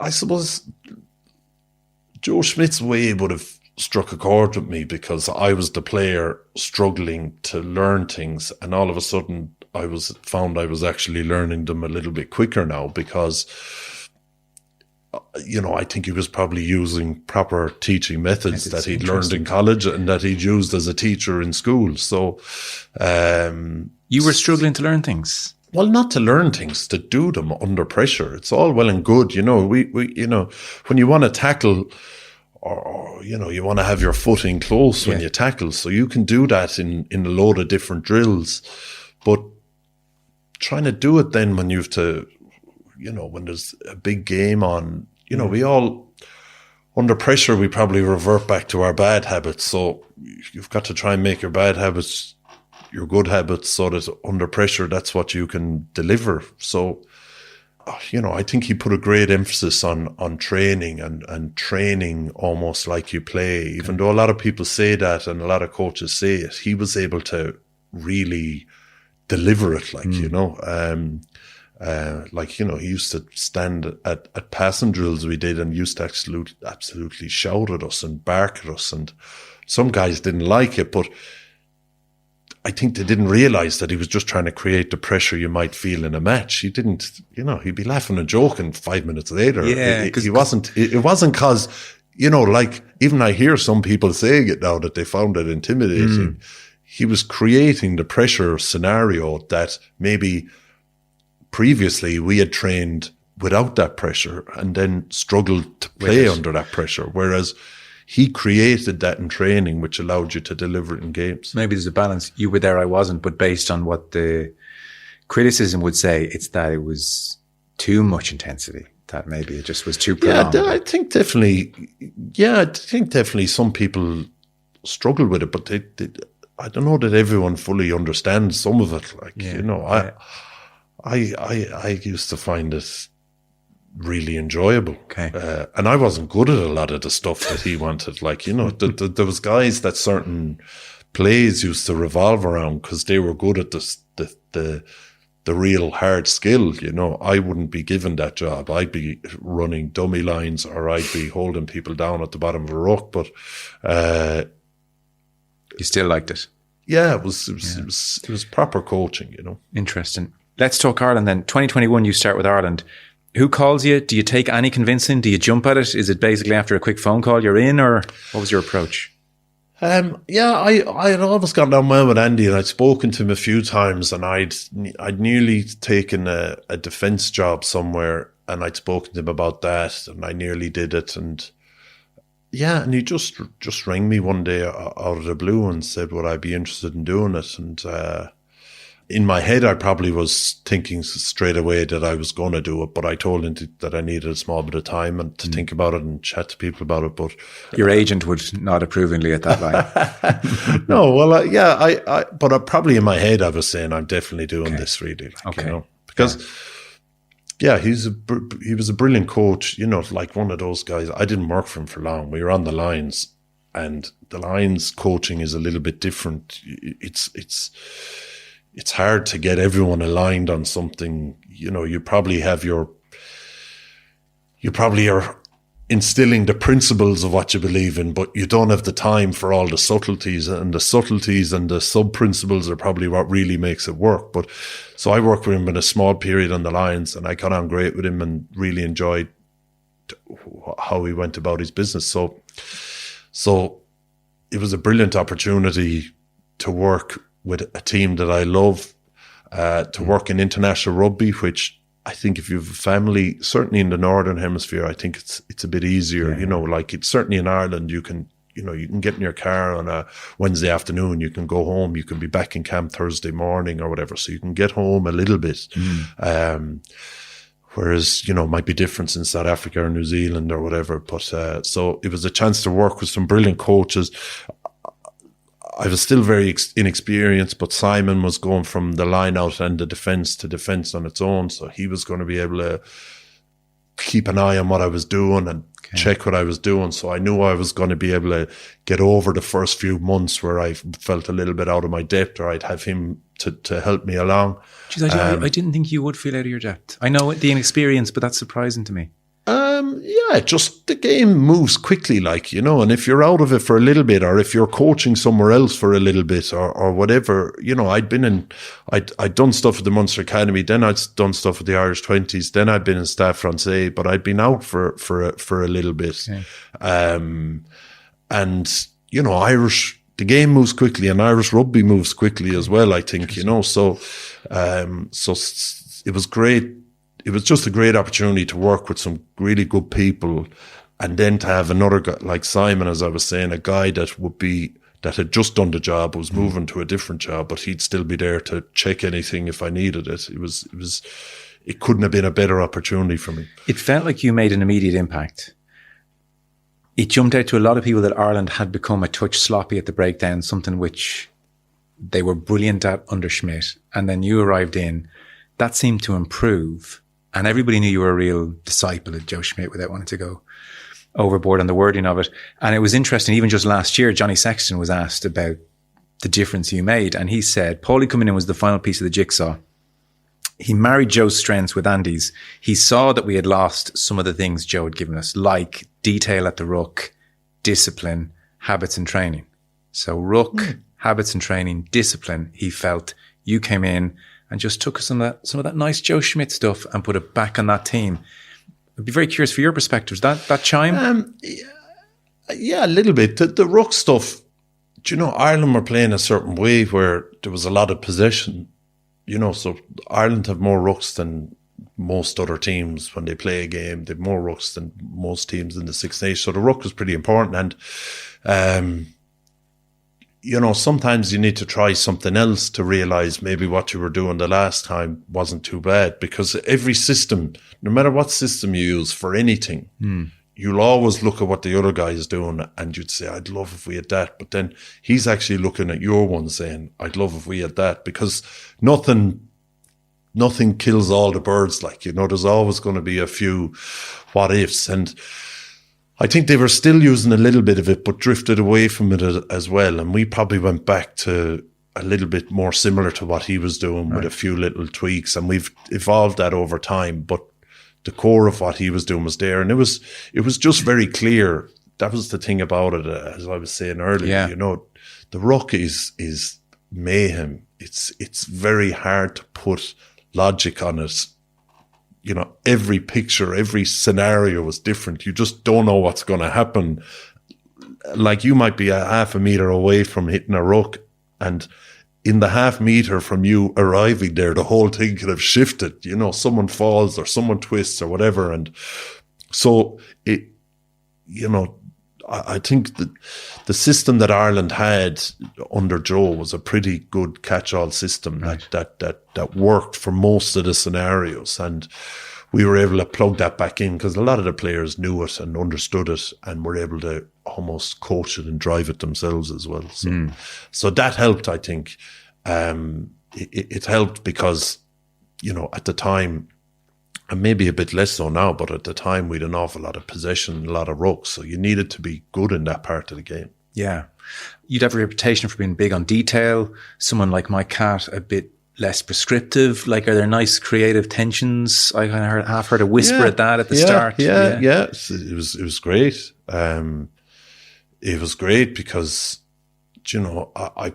I: suppose Joe Schmidt's way would have struck a chord with me, because I was the player struggling to learn things, and all of a sudden I found I was actually learning them a little bit quicker now, because I think he was probably using proper teaching methods that he'd learned in college and that he'd used as a teacher in school. So
A: you were struggling to learn things.
I: Well, not to learn things, to do them under pressure. It's all well and good, we when you want to tackle, or you want to have your foot in close when you tackle, so you can do that in a load of different drills. But trying to do it then when you've to, when there's a big game on, we all, under pressure, we probably revert back to our bad habits. So you've got to try and make your bad habits your good habits, so that under pressure, that's what you can deliver. So, I think he put a great emphasis on training and training almost like you play. Even though a lot of people say that and a lot of coaches say it, he was able to really deliver it, he used to stand at passing drills we did and used to absolutely shout at us and bark at us. And some guys didn't like it, but I think they didn't realize that he was just trying to create the pressure you might feel in a match. He didn't, he'd be laughing and joking 5 minutes later.
A: Yeah,
I: it wasn't because, even I hear some people saying it now that they found it intimidating. he was creating the pressure scenario that maybe previously we had trained without that pressure and then struggled to play under that pressure. Whereas he created that in training, which allowed you to deliver it in games.
A: Maybe there's a balance. You were there, I wasn't, but based on what the criticism would say, it's that it was too much intensity, that maybe it just was too prolonged.
I: I think definitely some people struggle with it, but I don't know that everyone fully understands some of it. I used to find it really enjoyable.
A: Okay.
I: And I wasn't good at a lot of the stuff that he wanted. There was guys that certain plays used to revolve around because they were good at the real hard skill. I wouldn't be given that job. I'd be running dummy lines or I'd be holding people down at the bottom of a ruck. But
A: you still liked it.
I: Yeah, it was proper coaching.
A: Interesting. Let's talk Ireland then. 2021, you start with Ireland. Who calls you? Do you take any convincing? Do you jump at it? Is it basically after a quick phone call you're in, or what was your approach?
I: I had always gotten on well with Andy, and I'd spoken to him a few times, and I'd nearly taken a defence job somewhere, and I'd spoken to him about that, and I nearly did it, and he just rang me one day out of the blue and said, would I be interested in doing it? And in my head, I probably was thinking straight away that I was going to do it, but I told him that I needed a small bit of time and to think about it and chat to people about it. But
A: your agent would nod approvingly at that line.
I: No, well, but probably in my head, I was saying I'm definitely doing this, really. Because he was a brilliant coach. Like one of those guys. I didn't work for him for long. We were on the lines, and the lines coaching is a little bit different. It's hard to get everyone aligned on something. You probably are instilling the principles of what you believe in, but you don't have the time for all the subtleties, and the sub-principles are probably what really makes it work. But so I worked with him in a small period on the lines, and I got on great with him and really enjoyed how he went about his business. So it was a brilliant opportunity to work with a team that I love, to work in international rugby, which I think if you have a family, certainly in the Northern Hemisphere, I think it's a bit easier. It's certainly in Ireland, you can get in your car on a Wednesday afternoon, you can go home, you can be back in camp Thursday morning or whatever, so you can get home a little bit. Whereas, might be different in South Africa or New Zealand or whatever. But so it was a chance to work with some brilliant coaches. I was still very inexperienced, but Simon was going from the line out and the defence to defence on its own. So he was going to be able to keep an eye on what I was doing and check what I was doing. So I knew I was going to be able to get over the first few months where I felt a little bit out of my depth, or I'd have him to help me along.
A: Jeez, I didn't think you would feel out of your depth. I know the inexperience, but that's surprising to me.
I: Just the game moves quickly, and if you're out of it for a little bit, or if you're coaching somewhere else for a little bit, or whatever, I'd done stuff at the Munster Academy, then I'd done stuff with the Irish 20s, then I'd been in Stade Francais, but I'd been out for a little bit. Okay. The game moves quickly, and Irish rugby moves quickly as well, I think, so it was great. It was just a great opportunity to work with some really good people, and then to have another guy like Simon, as I was saying, a guy that had just done the job, was moving to a different job, but he'd still be there to check anything if I needed it. It couldn't have been a better opportunity for me.
A: It felt like you made an immediate impact. It jumped out to a lot of people that Ireland had become a touch sloppy at the breakdown, something which they were brilliant at under Schmidt. And then you arrived in, that seemed to improve. And everybody knew you were a real disciple of Joe Schmidt without wanting to go overboard on the wording of it. And it was interesting, even just last year, Johnny Sexton was asked about the difference you made. And he said, Paulie coming in was the final piece of the jigsaw. He married Joe's strengths with Andy's. He saw that we had lost some of the things Joe had given us, like detail at the ruck, discipline, habits and training. So ruck, habits and training, discipline, he felt you came in and just took some of that nice Joe Schmidt stuff and put it back on that team. I'd be very curious for your perspectives. That chime?
I: Yeah, a little bit. The ruck stuff, do you know, Ireland were playing a certain way where there was a lot of possession, you know, so Ireland have more rucks than most other teams when they play a game. They have more rucks than most teams in the Six Nations. So the ruck was pretty important. And, you know, sometimes you need to try something else to realise maybe what you were doing the last time wasn't too bad, because every system, no matter what system you use for anything, you'll always look at what the other guy is doing and you'd say, I'd love if we had that. But then he's actually looking at your one saying, I'd love if we had that, because nothing kills all the birds. Like, you know, there's always going to be a few what ifs. And I think they were still using a little bit of it, but drifted away from it as well. And we probably went back to a little bit more similar to what he was doing, with a few little tweaks. And we've evolved that over time. But the core of what he was doing was there. And it was just very clear. That was the thing about it, as I was saying earlier. You know, the ruck is mayhem. It's very hard to put logic on it. You know, every picture, every scenario was different. You just don't know what's going to happen. Like, you might be a half a metre away from hitting a ruck, and in the half metre from you arriving there, the whole thing could have shifted. You know, someone falls or someone twists or whatever. And so it, you know, I think that the system that Ireland had under Joe was a pretty good catch-all system that worked for most of the scenarios, and we were able to plug that back in because a lot of the players knew it and understood it and were able to almost coach it and drive it themselves as well. So that helped, I think. It helped because, you know, at the time, and maybe a bit less so now, but at the time we'd an awful lot of possession, a lot of rucks. So you needed to be good in that part of the game. Yeah.
A: You'd have a reputation for being big on detail. Someone like Mike Catt, a bit less prescriptive. Like, are there nice creative tensions? I kind of half heard a whisper at that at the start.
I: Yeah. It was great. It was great because, you know, I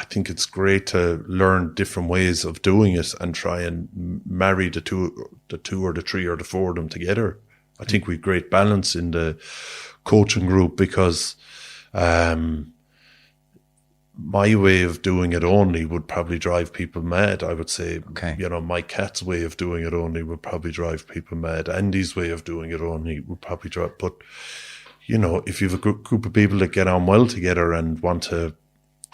I: think it's great to learn different ways of doing it and try and marry the two or the three or the four of them together. I think we've great balance in the coaching group because my way of doing it only would probably drive people mad. I would say, you know, Mike Catt's way of doing it only would probably drive people mad. Andy's way of doing it only would probably drive. But, you know, if you have a group of people that get on well together and want to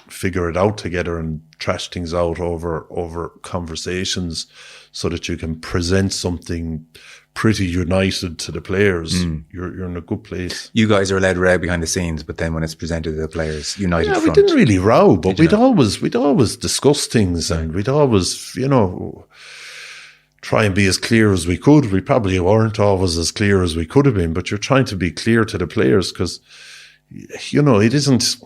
I: figure it out together and trash things out over conversations so that you can present something pretty united to the players, you're in a good place.
A: You guys are allowed to row behind the scenes, but then when it's presented to the players, united front.
I: We didn't really row, but we'd always discuss things and we'd always, you know, try and be as clear as we could. We probably weren't always as clear as we could have been, but you're trying to be clear to the players because, you know, it isn't...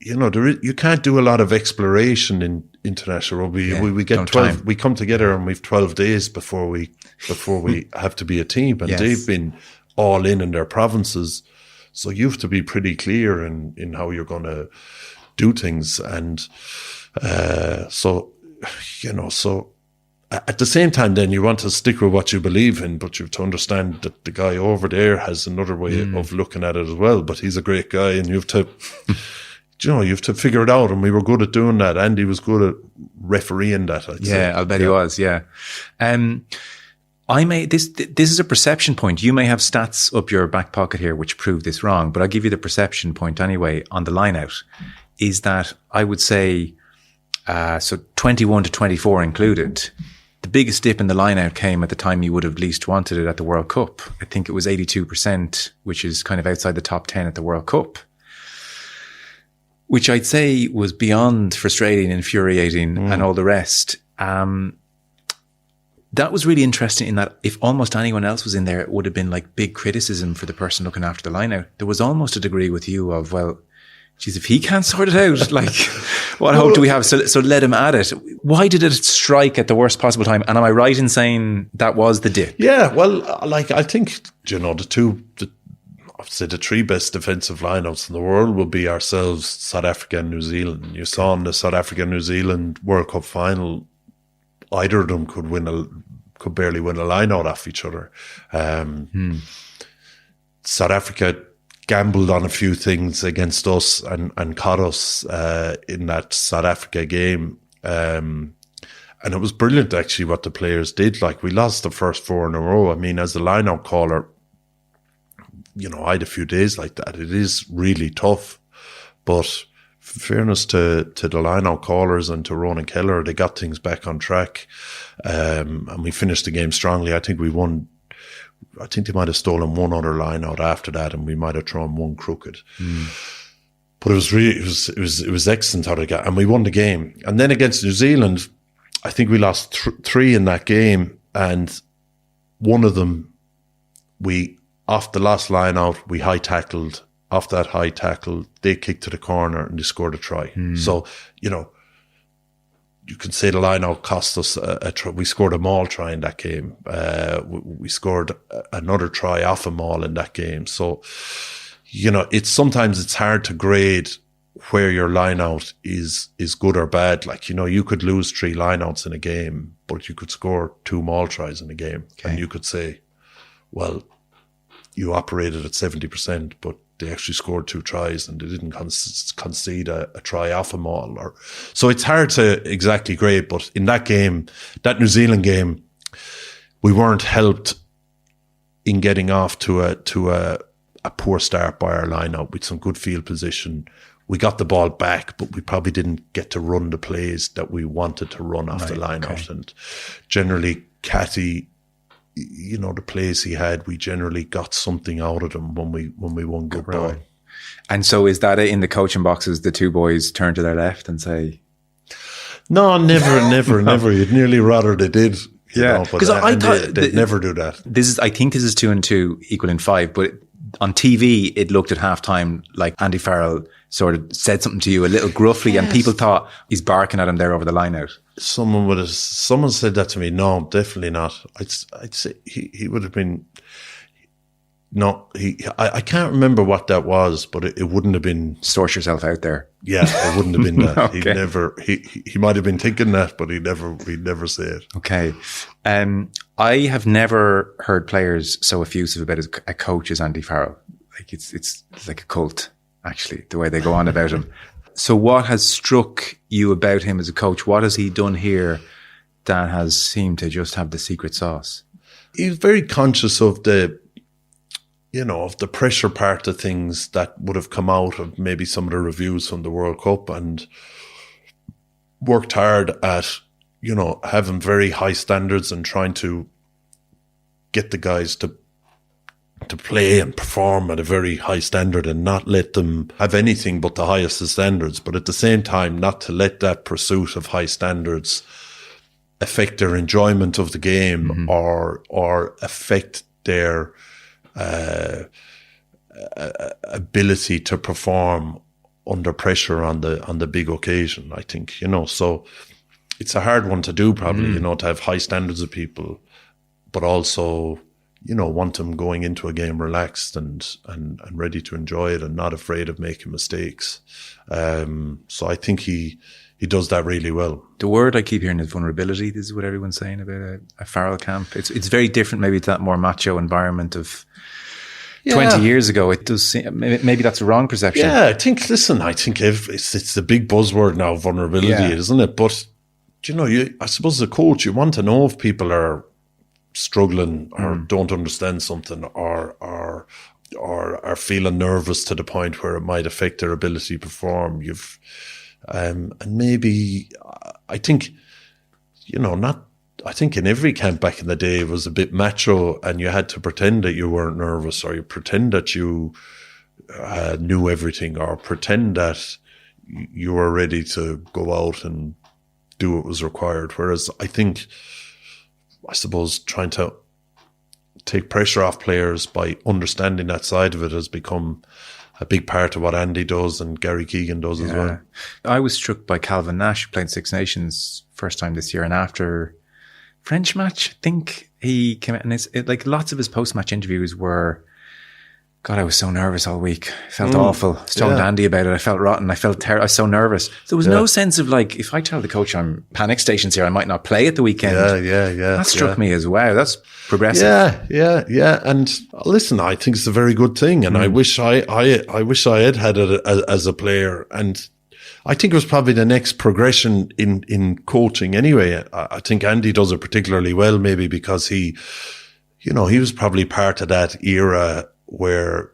I: You know, you can't do a lot of exploration in international rugby. We get 12. We come together and we've 12 days before we have to be a team, and they've been all in their provinces. So you have to be pretty clear in how you're going to do things, and so you know. So at the same time, then you want to stick with what you believe in, but you have to understand that the guy over there has another way of looking at it as well. But he's a great guy, and you have to. You know, you have to figure it out, and we were good at doing that. Andy was good at refereeing that, I'd say.
A: I'll bet he was, this is a perception point. You may have stats up your back pocket here which prove this wrong, but I'll give you the perception point anyway on the line-out, is that I would say, so 21 to 24 included, the biggest dip in the line-out came at the time you would have least wanted it at the World Cup. I think it was 82%, which is kind of outside the top 10 at the World Cup, which I'd say was beyond frustrating, infuriating, and all the rest. That was really interesting in that if almost anyone else was in there, it would have been like big criticism for the person looking after the line out. There was almost a degree with you of, well, geez, if he can't sort it out, like, what hope do we have? So let him at it. Why did it strike at the worst possible time? And am I right in saying that was the dip?
I: Yeah, well, like, I think, you know, I'd say the three best defensive lineouts in the world would be ourselves, South Africa and New Zealand. You saw in the South Africa-New Zealand World Cup final, either of them could barely win a lineout off each other. South Africa gambled on a few things against us and caught us in that South Africa game. And it was brilliant, actually, what the players did. Like, we lost the first 4 in a row. I mean, as the line-out caller, I had a few days like that. It is really tough. But fairness to the line-out callers and to Ronan Keller, they got things back on track. And we finished the game strongly. I think we won. I think they might have stolen one other line-out after that, and we might have thrown one crooked. But it was really, it was excellent how they got, and we won the game. And then against New Zealand, I think we lost 3 in that game, and one of them, off the last line-out, we high-tackled. Off that high tackle, they kicked to the corner and they scored a try. So, you can say the line-out cost us a try. We scored a maul try in that game. We scored another try off a maul in that game. So, sometimes it's hard to grade where your line-out is good or bad. Like, you could lose 3 line-outs in a game, but you could score 2 maul tries in a game. Okay. And you could say, well, you operated at 70%, but they actually scored 2 tries and they didn't concede a try off a maul. So it's hard to exactly grade, but in that game, that New Zealand game, we weren't helped in getting off to a poor start by our line-out with some good field position. We got the ball back, but we probably didn't get to run the plays that we wanted to run off the line-out. Okay. And generally, Catty, the plays he had, we generally got something out of them when we won good ball.
A: And so is that in the coaching boxes, the 2 boys turn to their left and say...
I: No, never. You'd nearly rather they did.
A: Because I thought...
I: They'd never do that.
A: I think this is 2 and 2 equaling 5, but on TV, it looked at halftime like Andy Farrell sort of said something to you a little gruffly, and people thought he's barking at him there over the line out.
I: Someone said that to me. No, definitely not. I'd say he would have been. No, I can't remember what that was, but it wouldn't have been.
A: Source yourself out there.
I: Yeah, it wouldn't have been that.
A: Okay.
I: He might have been thinking that, but he'd never say it.
A: Okay. I have never heard players so effusive about a coach as Andy Farrell. Like it's like a cult, actually, the way they go on about him. So what has struck you about him as a coach? What has he done here that has seemed to just have the secret sauce?
I: He's very conscious of the pressure part of things that would have come out of maybe some of the reviews from the World Cup, and worked hard at, having very high standards and trying to get the guys to play and perform at a very high standard and not let them have anything but the highest of standards, but at the same time not to let that pursuit of high standards affect their enjoyment of the game or affect their ability to perform under pressure on the big occasion, I think, so it's a hard one to do probably, to have high standards of people, but also, want them going into a game relaxed and ready to enjoy it and not afraid of making mistakes. So I think he does that really well.
A: The word I keep hearing is vulnerability. This is what everyone's saying about a Farrell camp. It's very different maybe to that more macho environment of 20 years ago. It does seem, maybe that's a wrong perception.
I: Yeah, I think it's the big buzzword now, vulnerability, isn't it? But, I suppose as a coach, you want to know if people are struggling or don't understand something or are feeling nervous to the point where it might affect their ability to perform. And maybe, I think, I think in every camp back in the day it was a bit macho and you had to pretend that you weren't nervous or you pretend that you knew everything or pretend that you were ready to go out and do what was required. Whereas I suppose trying to take pressure off players by understanding that side of it has become a big part of what Andy does and Gary Keegan does as well.
A: I was struck by Calvin Nash, who played Six Nations first time this year, and after French match, I think he came out and like lots of his post-match interviews were God, I was so nervous all week. I felt awful. I was telling Andy about it. I felt rotten. I felt terrible. I was so nervous. There was no sense of like, if I tell the coach I'm panic stations here, I might not play at the weekend.
I: Yeah.
A: That struck me as, wow, that's progressive.
I: Yeah. And listen, I think it's a very good thing. And I wish I had it as a player. And I think it was probably the next progression in coaching anyway. I think Andy does it particularly well, maybe because he was probably part of that era where,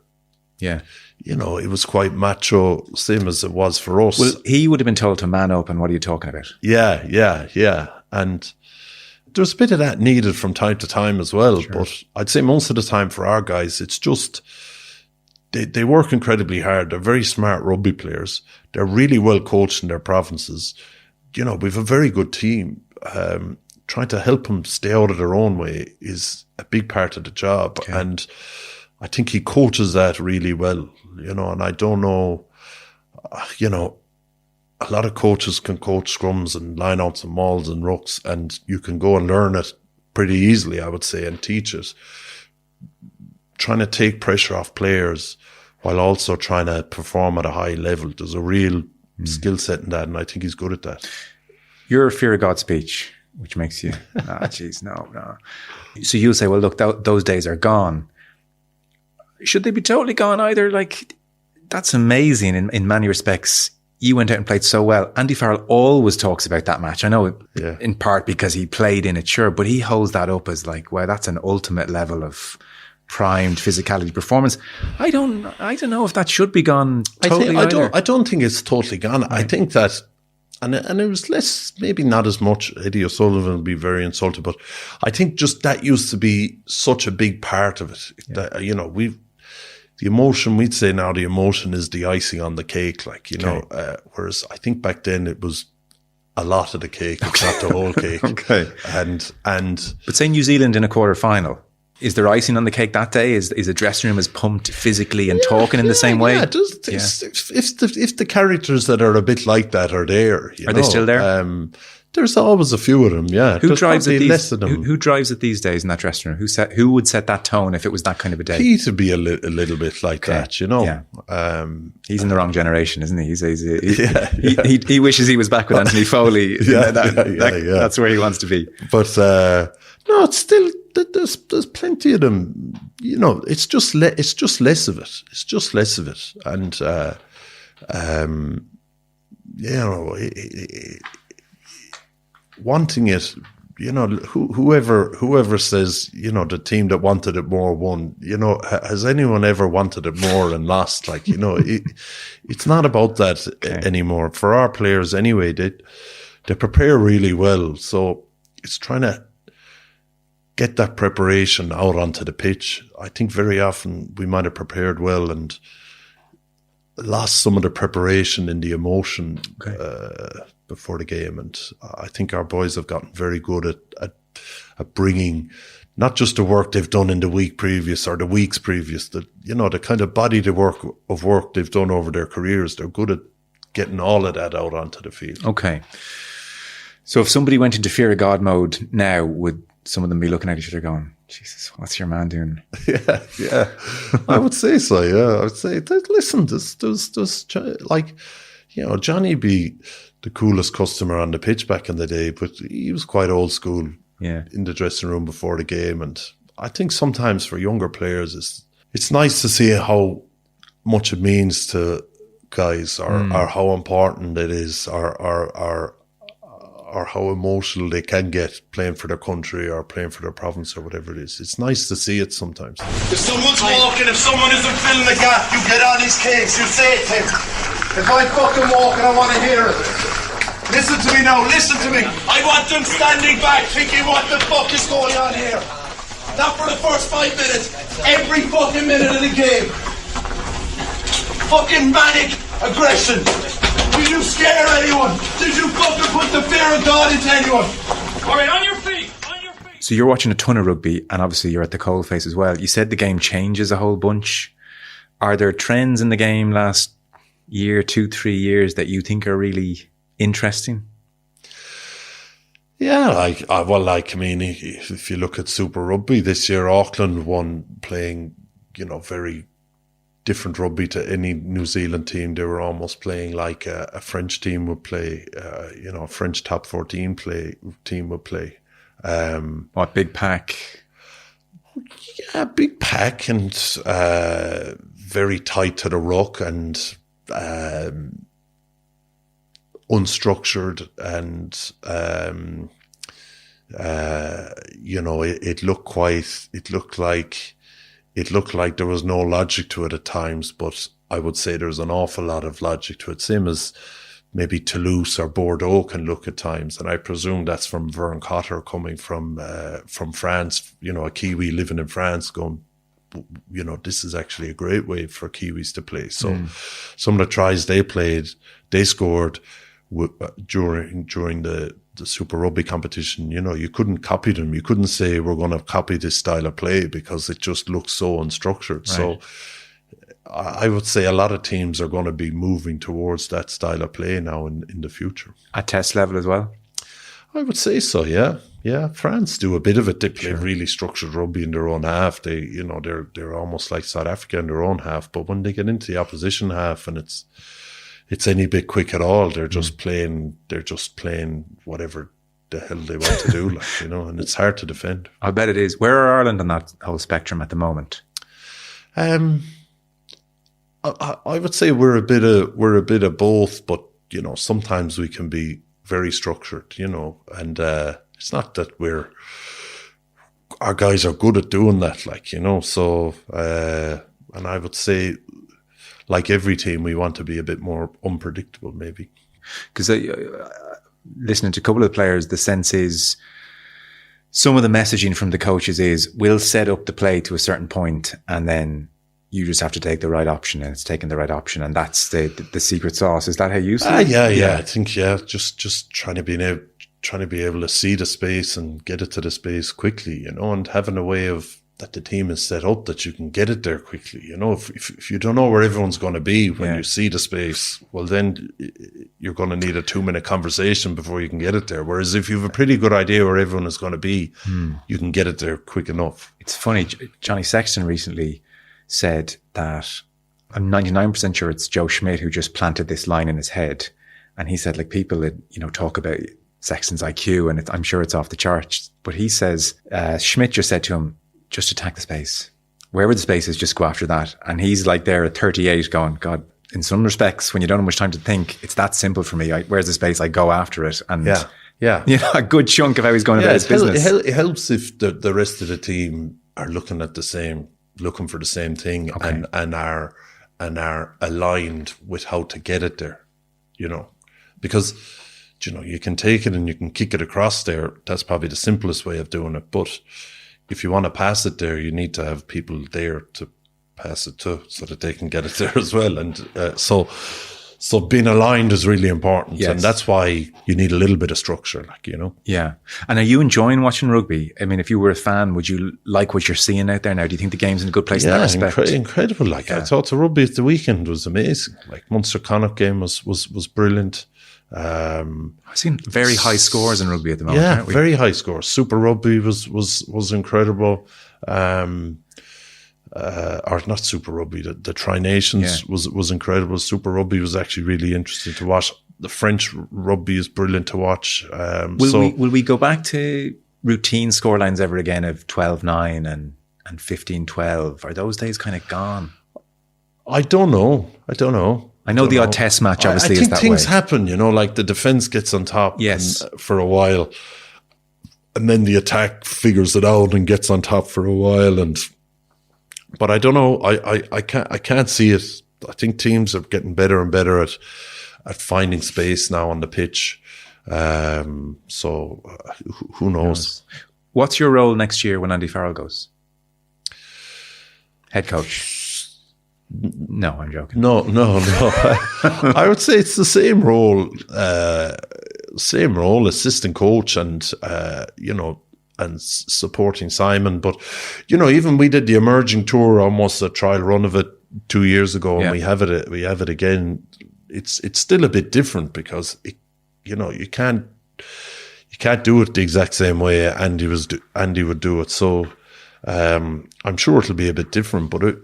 I: it was quite macho, same as it was for us.
A: Well, he would have been told to man up, and what are you talking about?
I: Yeah. And there's a bit of that needed from time to time as well. Sure. But I'd say most of the time for our guys, it's just they work incredibly hard. They're very smart rugby players. They're really well coached in their provinces. We've a very good team. Trying to help them stay out of their own way is a big part of the job. Okay. And I think he coaches that really well, and I don't know, a lot of coaches can coach scrums and lineouts and mauls and rucks, and you can go and learn it pretty easily, I would say, and teach it. Trying to take pressure off players while also trying to perform at a high level. There's a real skill set in that, and I think he's good at that.
A: Your fear of God speech, which makes you, no. So you'll say, well, look, those days are gone. Should they be totally gone either? Like, that's amazing in many respects. You went out and played so well. Andy Farrell always talks about that match. I know in part because he played in it, sure, but he holds that up as like, wow, that's an ultimate level of primed physicality performance. I don't know if that should be gone totally either.
I: I don't think it's totally gone. Right. I think that, and it was less, maybe not as much. Eddie O'Sullivan would be very insulted, but I think just that used to be such a big part of it. Yeah. That, the emotion, we'd say now the emotion is the icing on the cake, whereas I think back then it was a lot of the cake, it's not the whole cake.
A: Okay.
I: But
A: say New Zealand in a quarter final, is there icing on the cake that day? Is a dressing room as pumped physically and talking in the same way?
I: Yeah, if the characters that are a bit like that are there,
A: are they still there?
I: There's always a few of them. Yeah,
A: who drives it? Who drives it these days in that dressing room? Who would set that tone if it was that kind of a day?
I: Pete would be a little bit like that,
A: Yeah. He's in the wrong generation, isn't he? He wishes he was back with Anthony Foley. That's where he wants to be.
I: But no, it's still. There's plenty of them. It's just less of it. It's just less of it, and wanting it. Whoever says the team that wanted it more won. Has anyone ever wanted it more and lost? It's not about that anymore. For our players, anyway, they prepare really well. So it's trying to get that preparation out onto the pitch. I think very often we might have prepared well and lost some of the preparation in the emotion before the game. And I think our boys have gotten very good at bringing not just the work they've done in the week previous or the weeks previous, the kind of body of work they've done over their careers. They're good at getting all of that out onto the field.
A: Okay. So if somebody went into fear of God mode now, would some of them be looking at each other going, Jesus, what's your man doing?
I: Yeah. I would say so, yeah. I would say, listen, there's Johnny be the coolest customer on the pitch back in the day, but he was quite old school in the dressing room before the game. And I think sometimes for younger players, it's nice to see how much it means to guys or how important it is or how emotional they can get playing for their country or playing for their province or whatever it is. It's nice to see it sometimes.
G: If someone's walking, if someone isn't filling the gap, you get on his case, you say it to him. If I fucking walk and I want to hear it, listen to me now, listen to me. I want them standing back thinking what the fuck is going on here. Not for the first 5 minutes, every fucking minute of the game. Fucking manic aggression. Did you scare anyone? Did you fucking put the fear of God into anyone? All right, on your feet.
A: So you're watching a ton of rugby, and obviously you're at the coalface as well. You said the game changes a whole bunch. Are there trends in the game last year, 2-3 years that you think are really interesting?
I: Yeah, if you look at Super Rugby this year, Auckland won playing, very different rugby to any New Zealand team. They were almost playing like a French team would play, a French top 14 team would play.
A: What, big pack?
I: Yeah, big pack and very tight to the ruck and unstructured, and it looked like there was no logic to it at times, but I would say there's an awful lot of logic to it, same as maybe Toulouse or Bordeaux can look at times. And I presume that's from Vern Cotter coming from France, a Kiwi living in France, going, this is actually a great way for Kiwis to play. So some of the tries they scored during the Super Rugby competition, you couldn't copy them. You couldn't say we're going to copy this style of play because it just looks so unstructured. Right. So I would say a lot of teams are going to be moving towards that style of play now in the future.
A: At test level as well?
I: I would say so, yeah. Yeah, France do a bit of it. They play really structured rugby in their own half. They're almost like South Africa in their own half. But when they get into the opposition half and it's any bit quick at all, they're just playing whatever the hell they want to do, and it's hard to defend.
A: I bet it is. Where are Ireland on that whole spectrum at the moment?
I: I would say we're a bit of both, but sometimes we can be very structured, and it's not that our guys are good at doing that, so and I would say, like every team, we want to be a bit more unpredictable, maybe.
A: Because listening to a couple of the players, the sense is some of the messaging from the coaches is we'll set up the play to a certain point and then you just have to take the right option, and it's taking the right option, and that's the secret sauce. Is that how you see it?
I: Yeah. I think, just trying to be able to see the space and get it to the space quickly, and having a way of that the team is set up that you can get it there quickly. If you don't know where everyone's going to be when you see the space, well, then you're going to need a 2-minute conversation before you can get it there. Whereas if you have a pretty good idea where everyone is going to be, you can get it there quick enough.
A: It's funny. Johnny Sexton recently said that I'm 99% sure it's Joe Schmidt who just planted this line in his head. And he said, people that, talk about Sexton's IQ and I'm sure it's off the charts. But he says, Schmidt just said to him, just attack the space. Wherever the space is, just go after that. And he's there at 38 going, God, in some respects, when you don't have much time to think, it's that simple for me. Where's the space? I go after it. And
I: yeah.
A: A good chunk of how he's going about his business.
I: It helps if the rest of the team are looking for the same thing, okay, and are aligned with how to get it there, because, you can take it and you can kick it across there. That's probably the simplest way of doing it. But if you want to pass it there, you need to have people there to pass it to so that they can get it there as well. And so being aligned is really important. Yes. And that's why you need a little bit of structure,
A: Yeah. And are you enjoying watching rugby? I mean, if you were a fan, would you like what you're seeing out there now? Do you think the game's in a good place in that respect?
I: Incredible. I thought the rugby at the weekend was amazing. Munster Connacht game was brilliant.
A: I've seen very high scores in rugby at the moment.
I: Yeah, very high scores. Super Rugby was incredible. Or not Super Rugby, the Tri Nations was incredible. Super Rugby was actually really interesting to watch. The French rugby is brilliant to watch.
A: Will we go back to routine scorelines ever again of 12-9 and 15-12? Are those days kind of gone?
I: I don't know.
A: I know the odd test match obviously is that way.
I: I think things happen, the defence gets on top for a while, and then the attack figures it out and gets on top for a while. But I don't know. I can't see it. I think teams are getting better and better at finding space now on the pitch. So who knows?
A: What's your role next year when Andy Farrell goes? Head coach. No, I'm joking.
I: No. I would say it's the same role, assistant coach and, and supporting Simon. But, even we did the emerging tour, almost a trial run of it 2 years ago, and we have it again. It's still a bit different because you can't do it the exact same way Andy would do it. So, I'm sure it'll be a bit different, but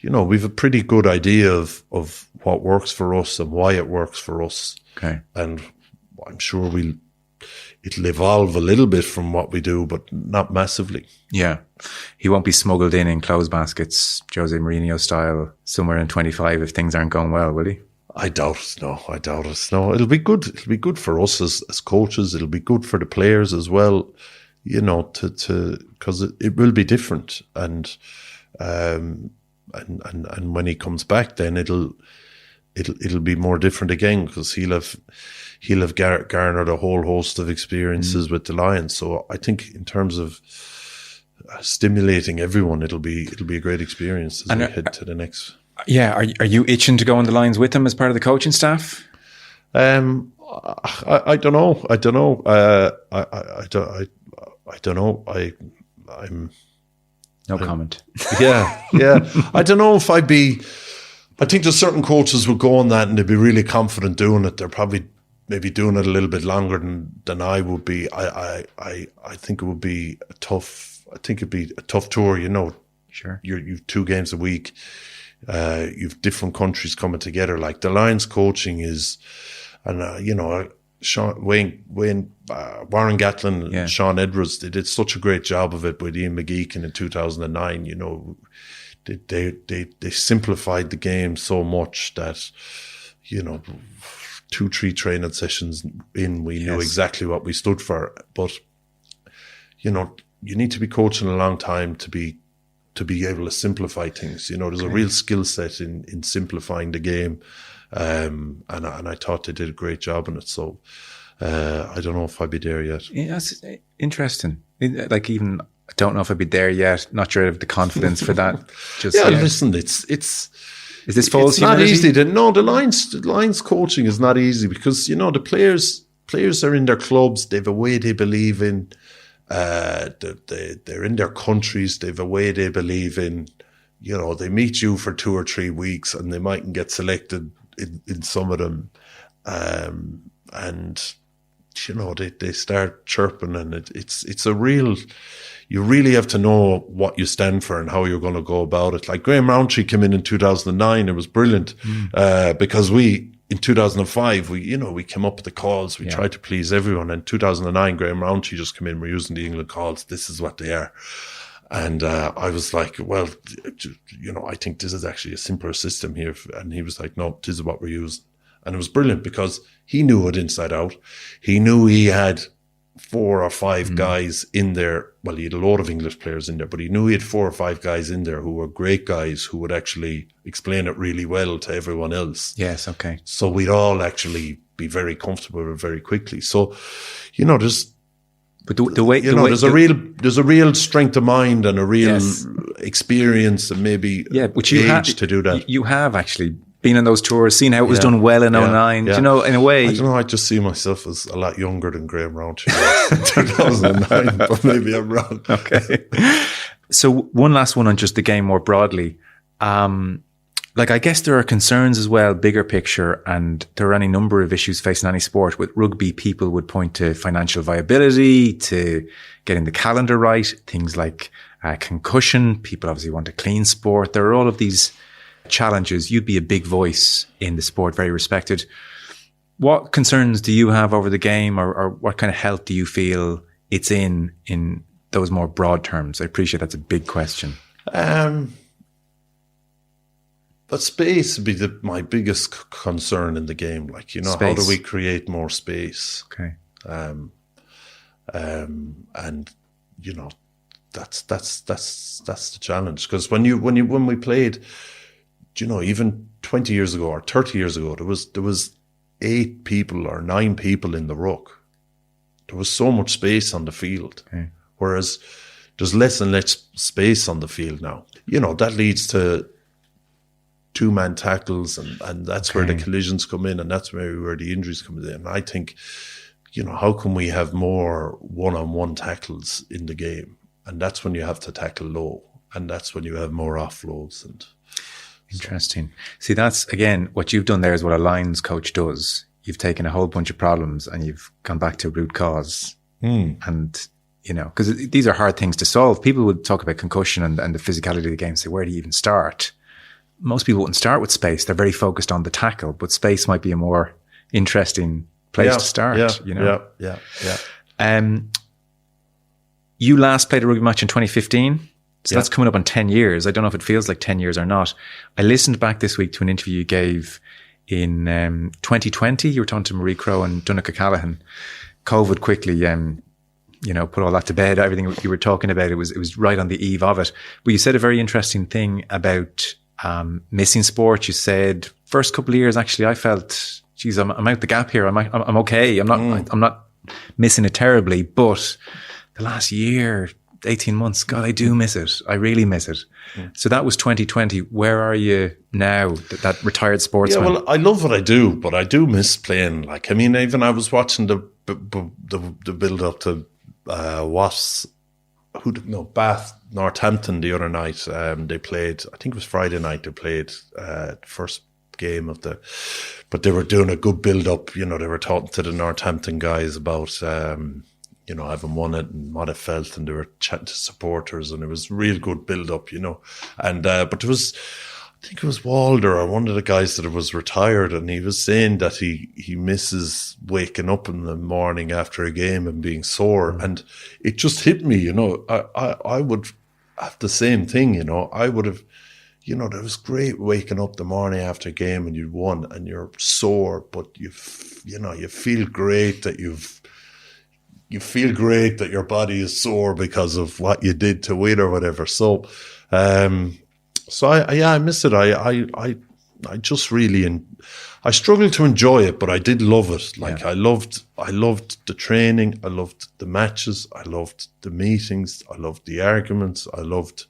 I: we've a pretty good idea of what works for us and why it works for us.
A: Okay.
I: And I'm sure it'll evolve a little bit from what we do, but not massively.
A: Yeah. He won't be smuggled in clothes baskets, Jose Mourinho style, somewhere in 25 if things aren't going well, will he?
I: I doubt it. No, it'll be good. It'll be good for us as coaches. It'll be good for the players as well, because it will be different. And when he comes back, then it'll be more different again, because he'll have garnered a whole host of experiences with the Lions. So I think in terms of stimulating everyone, it'll be a great experience as we head to the next.
A: Yeah, are you itching to go on the lines with him as part of the coaching staff?
I: I don't know. I don't know. I'm
A: no comment.
I: Yeah. I don't know if I'd be. I think there's certain coaches will go on that and they'd be really confident doing it. They're probably maybe doing it a little bit longer than I would be. I think it would be a tough. I think it'd be a tough tour.
A: Sure.
I: You've 2 games a week. You've different countries coming together. Like the Lions coaching is, and Warren Gatlin and Sean Edwards, they did such a great job of it with Ian McGeechan in 2009. They simplified the game so much that 2-3 training sessions in, we knew exactly what we stood for. But you need to be coaching a long time to be able to simplify things. There's a real skill set in simplifying the game. And I thought they did a great job in it. So I don't know if I'd be there yet.
A: Yeah, that's interesting. Like, even I don't know if I'd be there yet. Not sure of the confidence for that.
I: Listen, it's
A: is this false?
I: It's not easy. The Lions coaching is not easy, because the players are in their clubs. They've a way they believe in. They're in their countries. They've a way they believe in. They meet you for 2 or 3 weeks, and they mightn't get selected in some of them. And they start chirping, and it's a real. You really have to know what you stand for and how you're going to go about it. Like Graham Rowntree came in 2009. It was brilliant because in 2005, we came up with the calls. We tried to please everyone. In 2009, Graham Rowntree just came in. We're using the England calls. This is what they are. And I was like, well, I think this is actually a simpler system here. And he was like, no, this is what we're using. And it was brilliant because he knew it inside out. He knew he had 4 or 5 guys in there. Well, he had a lot of English players in there, but he knew he had 4 or 5 guys in there who were great guys who would actually explain it really well to everyone else.
A: Yes, okay.
I: So we'd all actually be very comfortable with it very quickly. So, there's a real strength of mind and a real experience and maybe age to do that.
A: You have actually been on those tours, seen how it was done well in 09.
I: Yeah.
A: In a way.
I: I don't know, I just see myself as a lot younger than Graham Rowntree in 2009, but maybe I'm wrong.
A: Okay. So one last one on just the game more broadly. I guess there are concerns as well, bigger picture, and there are any number of issues facing any sport. With rugby, people would point to financial viability, to getting the calendar right, things like concussion. People obviously want a clean sport. There are all of these challenges. You'd be a big voice in the sport, very respected. What concerns do you have over the game, or what kind of health do you feel it's in those more broad terms? I appreciate that's a big question.
I: But space would be my biggest concern in the game. How do we create more space?
A: Okay.
I: That's the challenge. Because when we played, even 20 years ago or 30 years ago, there was 8 people or 9 people in the ruck. There was so much space on the field.
A: Okay.
I: Whereas there's less and less space on the field now. That leads to 2-man tackles, and that's where the collisions come in, and that's where the injuries come in. And I think, how can we have more one-on-one tackles in the game? And that's when you have to tackle low, and that's when you have more offloads. And
A: interesting. See, that's again what you've done there is what a lines coach does. You've taken a whole bunch of problems and you've gone back to root cause. And because these are hard things to solve. People would talk about concussion and the physicality of the game, say, where do you even start? most people wouldn't start with space. They're very focused on the tackle, but space might be a more interesting place to start. You know? You last played a rugby match in 2015. So that's coming up on 10 years. I don't know if it feels like 10 years or not. I listened back this week to an interview you gave in 2020. You were talking to Marie Crowe and Donncha Callaghan. COVID quickly, put all that to bed. Everything you were talking about, it was right on the eve of it. But you said a very interesting thing about missing sport. You said first couple of years, actually, I felt, geez, I'm out the gap here. I'm okay. I'm not missing it terribly. But the last year, 18 months, God, I do miss it. I really miss it. So that was 2020. Where are you now, that retired sportsman?
I: Yeah, well, I love what I do, but I do miss playing. Like, I mean, even I was watching the build up to Bath Northampton the other night. They played, I think it was Friday night, they played the first game of but they were doing a good build up. They were talking to the Northampton guys about having won it and what it felt, and they were chatting to supporters, and it was real good build up, and but there was, I think it was Walder or one of the guys that was retired, and he was saying that he misses waking up in the morning after a game and being sore, and it just hit me, I would have the same thing, I would have, it was great waking up the morning after a game and you'd won and you're sore, but you feel great that you feel great that your body is sore because of what you did to win or whatever. So, I miss it. I just really, I struggled to enjoy it, but I did love it. Like I loved the training. I loved the matches. I loved the meetings. I loved the arguments. I loved,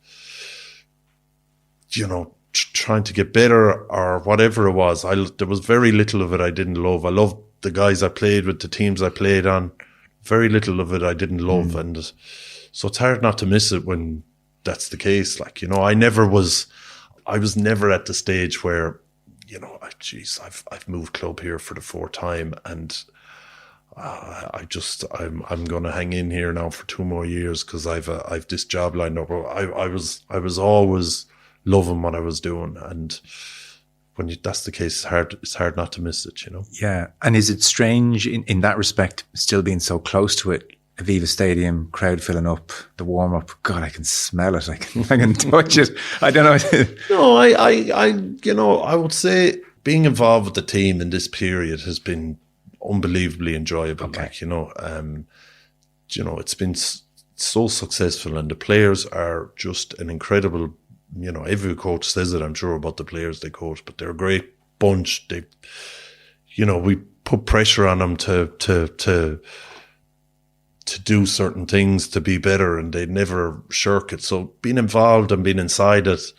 I: trying to get better or whatever it was. There was very little of it I didn't love. I loved the guys I played with, the teams I played on. Very little of it I didn't love, and so it's hard not to miss it when that's the case. Like, I was never at the stage where, I've moved club here for the fourth time, and I'm going to hang in here now for 2 more years because I've this job lined up. I was always loving what I was doing, and when that's the case, it's hard not to miss it,
A: Yeah. And is it strange in that respect, still being so close to it? Aviva Stadium, crowd filling up, the warm up. God, I can smell it. I can touch it. I don't know.
I: No, I would say being involved with the team in this period has been unbelievably enjoyable. Okay. It's been so successful, and the players are just an incredible. Every coach says it, I'm sure, about the players they coach, but they're a great bunch. They, we put pressure on them to do certain things to be better, and they never shirk it. So being involved and being inside it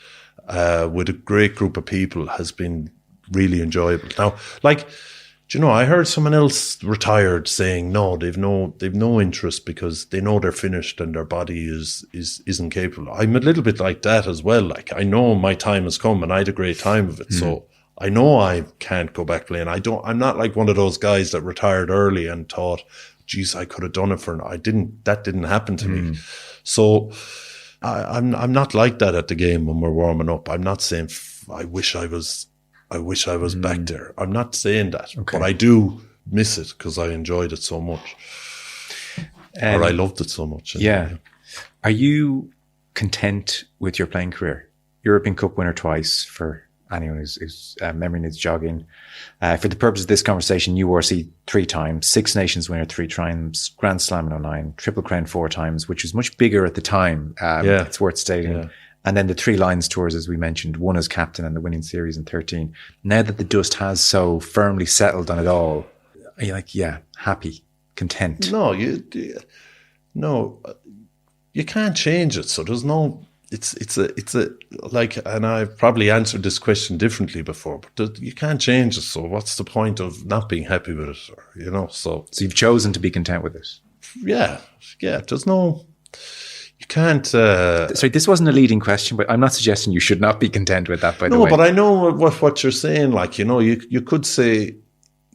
I: with a great group of people has been really enjoyable. Now, I heard someone else retired saying no, they've no interest because they know they're finished and their body isn't capable. I'm a little bit like that as well. Like, I know my time has come and I had a great time of it. So I know I can't go back playing. I'm not like one of those guys that retired early and thought, geez, I could have done it that didn't happen to me. So I'm not like that at the game when we're warming up. I'm not saying I wish I was back there. I'm not saying that, but I do miss it because I enjoyed it so much, or I loved it so much.
A: Yeah. Are you content with your playing career? European Cup winner twice, for anyone whose memory needs jogging. For the purpose of this conversation, URC 3 times, Six Nations winner 3 times, Grand Slam in 09, Triple Crown 4 times, which was much bigger at the time. It's worth stating. Yeah. And then the 3 Lions tours, as we mentioned, one as captain and the winning series in 13. Now that the dust has so firmly settled on it all, are you happy, content?
I: No, you can't change it. So there's no, it's a and I've probably answered this question differently before, but you can't change it. So what's the point of not being happy with it? So
A: you've chosen to be content with it.
I: Yeah. There's no. You can't.
A: Sorry, this wasn't a leading question, but I'm not suggesting you should not be content with that. By the way,
I: no, but I know what you're saying. Like, you could say,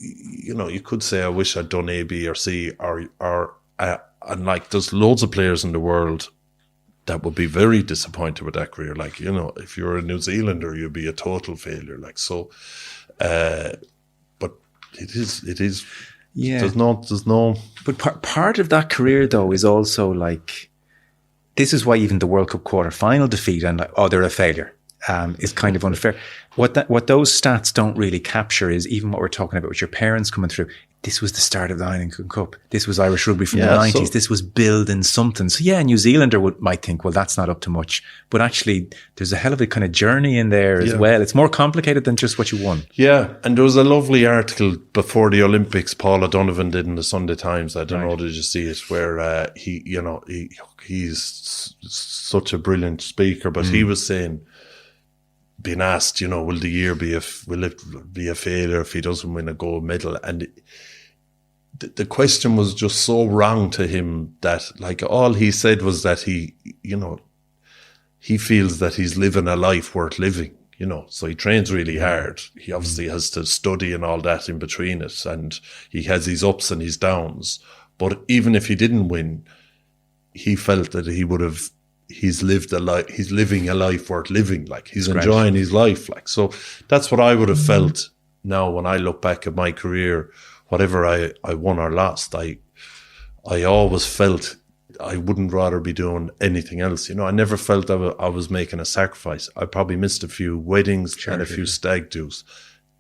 I: I wish I'd done A, B, or C, or and like, there's loads of players in the world that would be very disappointed with that career. Like, you know, if you're a New Zealander, you'd be a total failure. Like, so, but it is.
A: Yeah.
I: There's no.
A: But part of that career, though, is also like, this is why even the World Cup quarter-final defeat and like, they're a failure, is kind of unfair. What those stats don't really capture is even what we're talking about with your parents coming through. This was the start of the Heineken Cup. This was Irish Rugby from the 90s.
I: So,
A: this was building something. So yeah, a New Zealander might think, well, that's not up to much. But actually, there's a hell of a kind of journey in there as well. It's more complicated than just what you won.
I: Yeah, and there was a lovely article before the Olympics Paul O'Donovan did in the Sunday Times. I don't know, did you see it? Where he's such a brilliant speaker, but he was saying, being asked, you know, will it be a failure if he doesn't win a gold medal? And the question was just so wrong to him that, like, all he said was that he feels that he's living a life worth living, you know. So he trains really hard. He obviously has to study and all that in between it, and he has his ups and his downs. But even if he didn't win, he felt that he's living a life worth living. Like, he's enjoying his life. Like, so that's what I would have felt now when I look back at my career. Whatever I won or lost, I always felt I wouldn't rather be doing anything else. You know, I never felt I was making a sacrifice. I probably missed a few weddings and a few stag do's.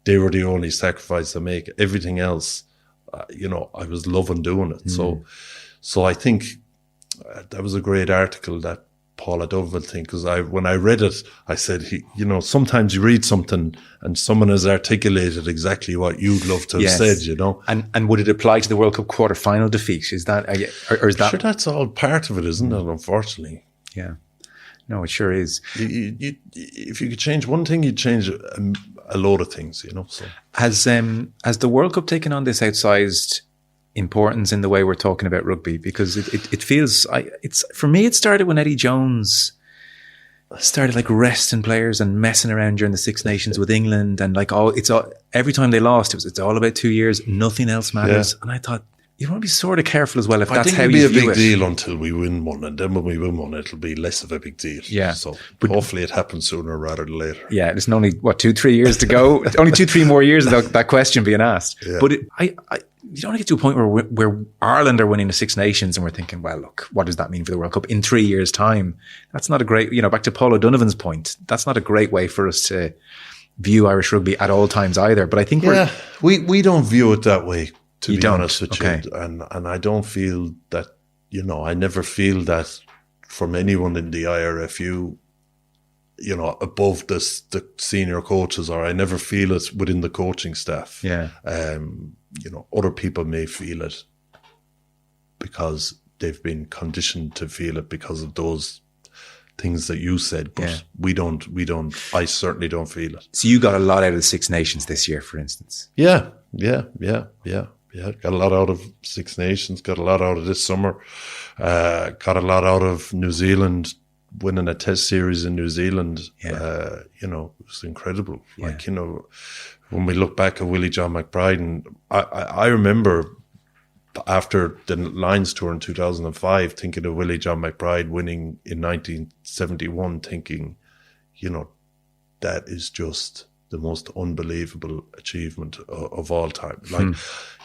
I: They were the only sacrifice I make. Everything else, you know, I was loving doing it. So I think that was a great article, that Paul O'Donovan thing, because when I read it, I said, you know, sometimes you read something and someone has articulated exactly what you'd love to have said, you know.
A: And would it apply to the World Cup quarter-final defeat? Is that, or is that?
I: Sure, that's all part of it, isn't it, unfortunately?
A: Yeah. No, it sure is.
I: If you could change one thing, you'd change a load of things, you know. So
A: has the World Cup taken on this outsized importance in the way we're talking about rugby? Because it feels, for me, it started when Eddie Jones started like resting players and messing around during the Six Nations with England, and like every time they lost, it's all about 2 years, nothing else matters. And I thought, you want to be sort of careful as well if that's how you view it. I think
I: it'll be a big deal until we win one, and then when we win one, it'll be less of a big deal.
A: Yeah.
I: So hopefully it happens sooner rather than later.
A: Yeah, there's only 2-3 years to go. Only 2-3 more years without that question being asked. Yeah. But you don't want to get to a point where Ireland are winning the Six Nations and we're thinking, well, look, what does that mean for the World Cup in 3 years' time? That's not a great, you know, back to Paul O'Donovan's point, that's not a great way for us to view Irish rugby at all times either. But I think
I: we don't view it that way, to be honest with you. And I don't feel that, you know, I never feel that from anyone in the IRFU, you know, above the senior coaches, or I never feel it within the coaching staff.
A: Yeah.
I: You know, other people may feel it because they've been conditioned to feel it because of those things that you said, but we don't, I certainly don't feel it.
A: So you got a lot out of the Six Nations this year, for instance.
I: Yeah. Got a lot out of Six Nations, got a lot out of this summer, got a lot out of New Zealand, winning a test series in New Zealand. You know, it was incredible. Like, you know, when we look back at Willie John McBride, and I remember after the Lions tour in 2005, thinking of Willie John McBride winning in 1971, thinking, you know, that is just the most unbelievable achievement of all time. Like,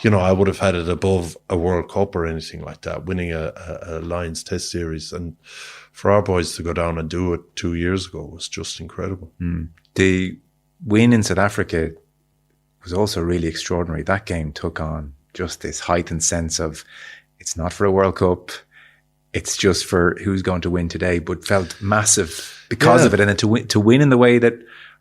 I: you know, I would have had it above a World Cup or anything like that, winning a Lions test series. And for our boys to go down and do it 2 years ago was just incredible.
A: The win in South Africa was also really extraordinary. That game took on just this heightened sense of, it's not for a World Cup, it's just for who's going to win today, but felt massive because of it. And then to win in the way that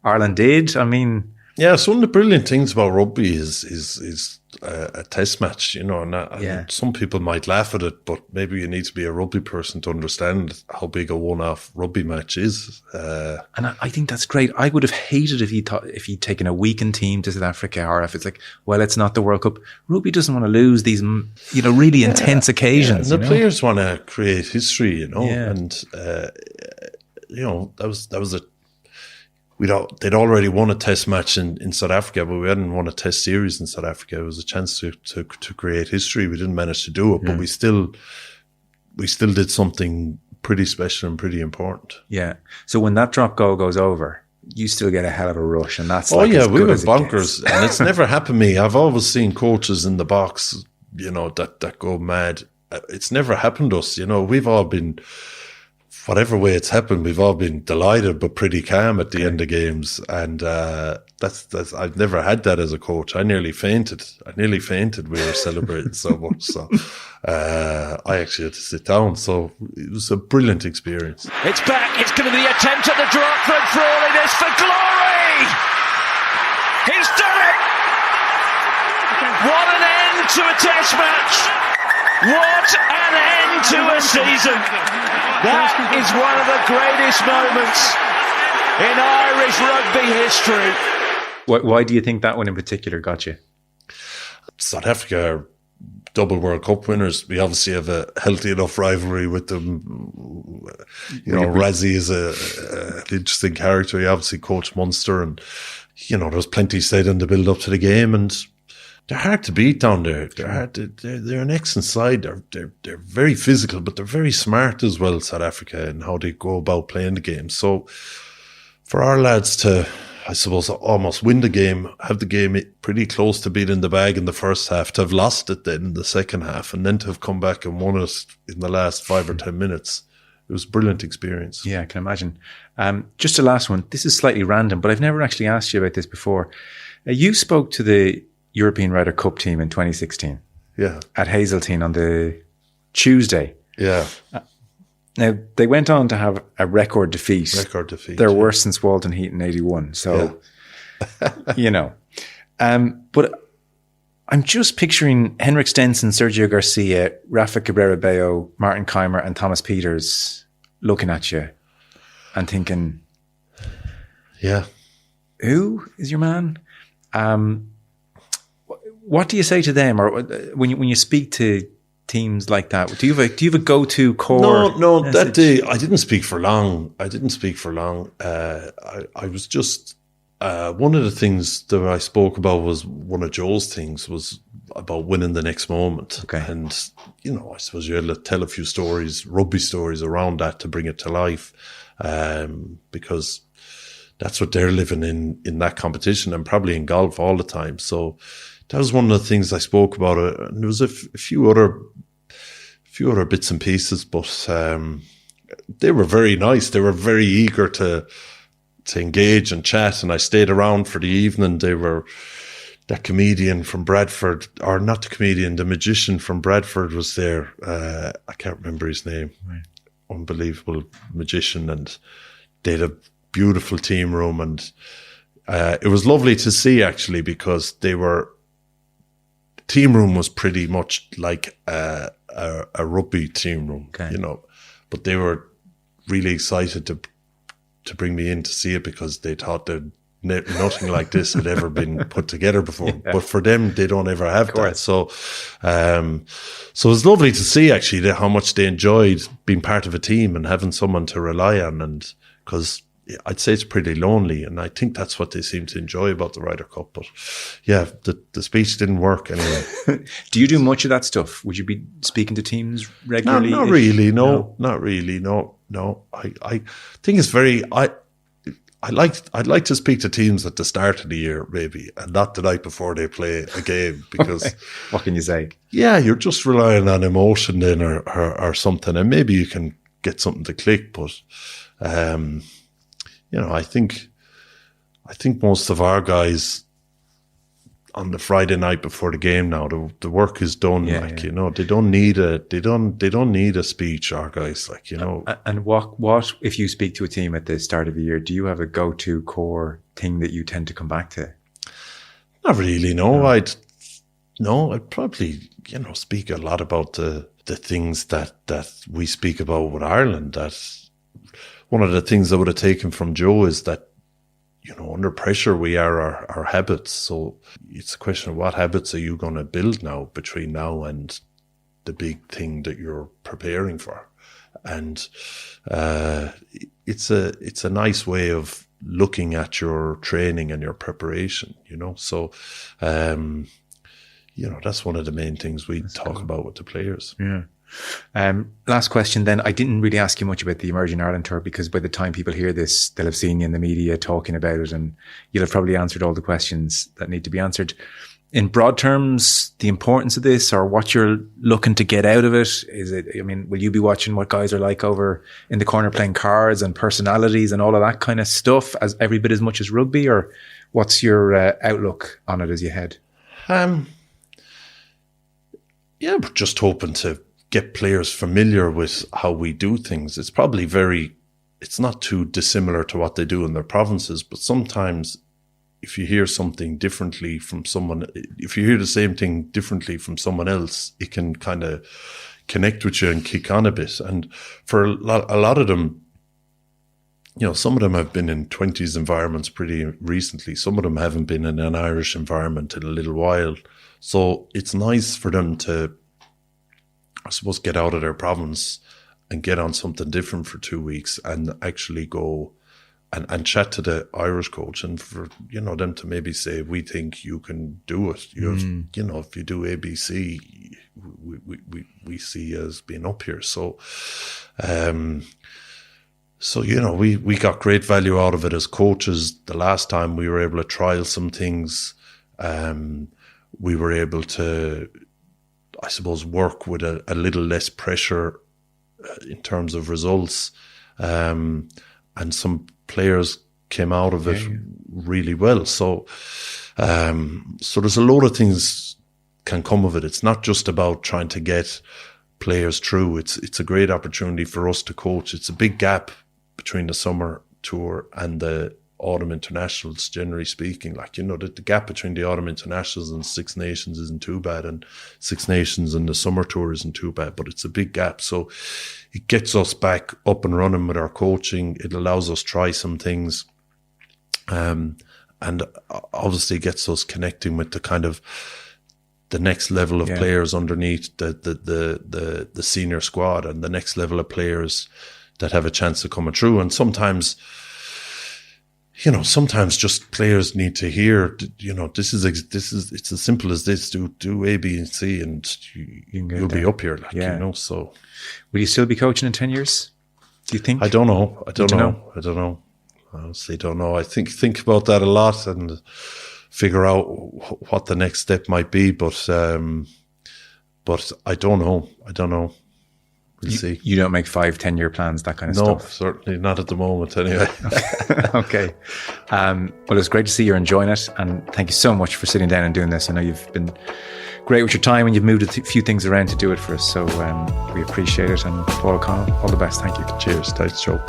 A: Ireland did, I mean...
I: Yeah, so one of the brilliant things about rugby is a test match, you know, and some people might laugh at it, but maybe you need to be a rugby person to understand how big a one-off rugby match is.
A: And I think that's great. I would have hated if he'd taken a weakened team to South Africa, or if it's like, well, it's not the World Cup. Rugby doesn't want to lose these, you know, really intense occasions.
I: And the players want to create history, you know, and you know, that was a. They'd already won a test match in South Africa, but we hadn't won a test series in South Africa. It was a chance to create history. We didn't manage to do it, but we still did something pretty special and pretty important.
A: Yeah. So when that drop goal goes over, you still get a hell of a rush, and that's
I: we
A: as
I: were
A: as it
I: bonkers,
A: gets.
I: and it's never happened to me. I've always seen coaches in the box, that go mad. It's never happened to us. We've all been, whatever way it's happened, we've all been delighted but pretty calm at the end of games, and that's I've never had that as a coach. I nearly fainted. We were celebrating so much, so I actually had to sit down. So it was a brilliant experience.
B: It's back. It's going to be the attempt at the drop from Frawley. This for glory. He's done it. What an end to a test match. What an end to a season. That is one of the greatest moments in Irish rugby history.
A: Why do you think that one in particular got you?
I: South Africa are double World Cup winners. We obviously have a healthy enough rivalry with them. Razzie is an interesting character. He obviously coached Munster, and there's plenty said in the build up to the game, and they're hard to beat down there. They're an excellent side. They're very physical, but they're very smart as well, South Africa, and how they go about playing the game. So for our lads to, I suppose, almost win the game, have the game pretty close to being in the bag in the first half, to have lost it then in the second half, and then to have come back and won it in the last 5 or 10 minutes, it was a brilliant experience.
A: Yeah, I can imagine. Just a last one. This is slightly random, but I've never actually asked you about this before. You spoke to the European Ryder Cup team in 2016.
I: Yeah.
A: At Hazeltine on the Tuesday.
I: Yeah.
A: Now, they went on to have a record defeat. Their worst since Walton Heat in 81. So, but I'm just picturing Henrik Stenson, Sergio Garcia, Rafa Cabrera Bello, Martin Keimer and Thomas Peters looking at you and thinking,
I: yeah,
A: who is your man? What do you say to them, or when you speak to teams like that? Do you have a go-to core?
I: No.
A: message?
I: That day I didn't speak for long. I was just one of the things that I spoke about was one of Joe's things was about winning the next moment.
A: Okay.
I: And I suppose you had to tell a few stories, rugby stories around that to bring it to life, because that's what they're living in that competition, and probably in golf all the time. So that was one of the things I spoke about. And there was a few other bits and pieces, but they were very nice. They were very eager to engage and chat, and I stayed around for the evening. They were, that comedian from Bradford, or not the comedian, the magician from Bradford was there. I can't remember his name. Right. Unbelievable magician, and they had a beautiful team room, and it was lovely to see, actually, because team room was pretty much like a rugby team room,
A: okay.
I: But they were really excited to bring me in to see it, because they thought that nothing like this had ever been put together before. Yeah. But for them, they don't ever have that. So it was lovely to see, actually, how much they enjoyed being part of a team and having someone to rely on, and because I'd say it's pretty lonely, and I think that's what they seem to enjoy about the Ryder Cup. But yeah, the speech didn't work anyway.
A: Do you do much of that stuff? Would you be speaking to teams regularly?
I: Not really. No, not really. No. I think it's very. I'd like to speak to teams at the start of the year, maybe, and not the night before they play a game, because
A: what can you say? Yeah,
I: you're just relying on emotion then, or something, and maybe you can get something to click, but. I think most of our guys on the Friday night before the game now, the work is done. They don't need a speech. Our guys,
A: And what if you speak to a team at the start of the year? Do you have a go-to core thing that you tend to come back to?
I: Not really. No, I'd probably speak a lot about the things that we speak about with Ireland. That one of the things I would have taken from Joe is that, under pressure, we are our habits. So it's a question of what habits are you going to build now between now and the big thing that you're preparing for. And it's a nice way of looking at your training and your preparation, So, that's one of the main things we talk about with the players.
A: Yeah. Last question then. I didn't really ask you much about the Emerging Ireland Tour because by the time people hear this, they'll have seen you in the media talking about it and you'll have probably answered all the questions that need to be answered. In broad terms, the importance of this or what you're looking to get out of it, will you be watching what guys are like over in the corner playing cards and personalities and all of that kind of stuff as every bit as much as rugby, or what's your outlook on it as you head?
I: We're just hoping to get players familiar with how we do things. It's probably it's not too dissimilar to what they do in their provinces, but sometimes if you hear something differently from someone, if you hear the same thing differently from someone else, it can kind of connect with you and kick on a bit. And for a lot of them, some of them have been in 20s environments pretty recently. Some of them haven't been in an Irish environment in a little while. So it's nice for them to, I suppose, get out of their province and get on something different for 2 weeks and actually go and chat to the Irish coach and for, them to maybe say, we think you can do it. If you do ABC, we see you as being up here. So, we got great value out of it as coaches. The last time we were able to trial some things, we were able to, I suppose, work with a little less pressure in terms of results. And some players came out of it really well. So there's a load of things can come of it. It's not just about trying to get players through. It's a great opportunity for us to coach. It's a big gap between the summer tour and the autumn internationals, generally speaking. The gap between the autumn internationals and Six Nations isn't too bad, and Six Nations and the summer tour isn't too bad, but it's a big gap. So it gets us back up and running with our coaching. It allows us try some things, and obviously gets us connecting with the kind of the next level of players underneath the senior squad and the next level of players that have a chance of coming through. And sometimes just players need to hear, it's as simple as this. Do A, B, and C, and you'll be up here. So
A: will you still be coaching in 10 years? Do you think?
I: I don't know. I honestly don't know. I think about that a lot and figure out what the next step might be. But I don't know. We'll see.
A: You don't make 5-10 year plans, that kind of stuff?
I: No, certainly not at the moment anyway.
A: Okay. Well, it's great to see you're enjoying it, and thank you so much for sitting down and doing this. I know you've been great with your time and you've moved a few things around to do it for us, so we appreciate it. And Paul O'Connor, all the best. Thank you.
I: Cheers. Thanks, Joe.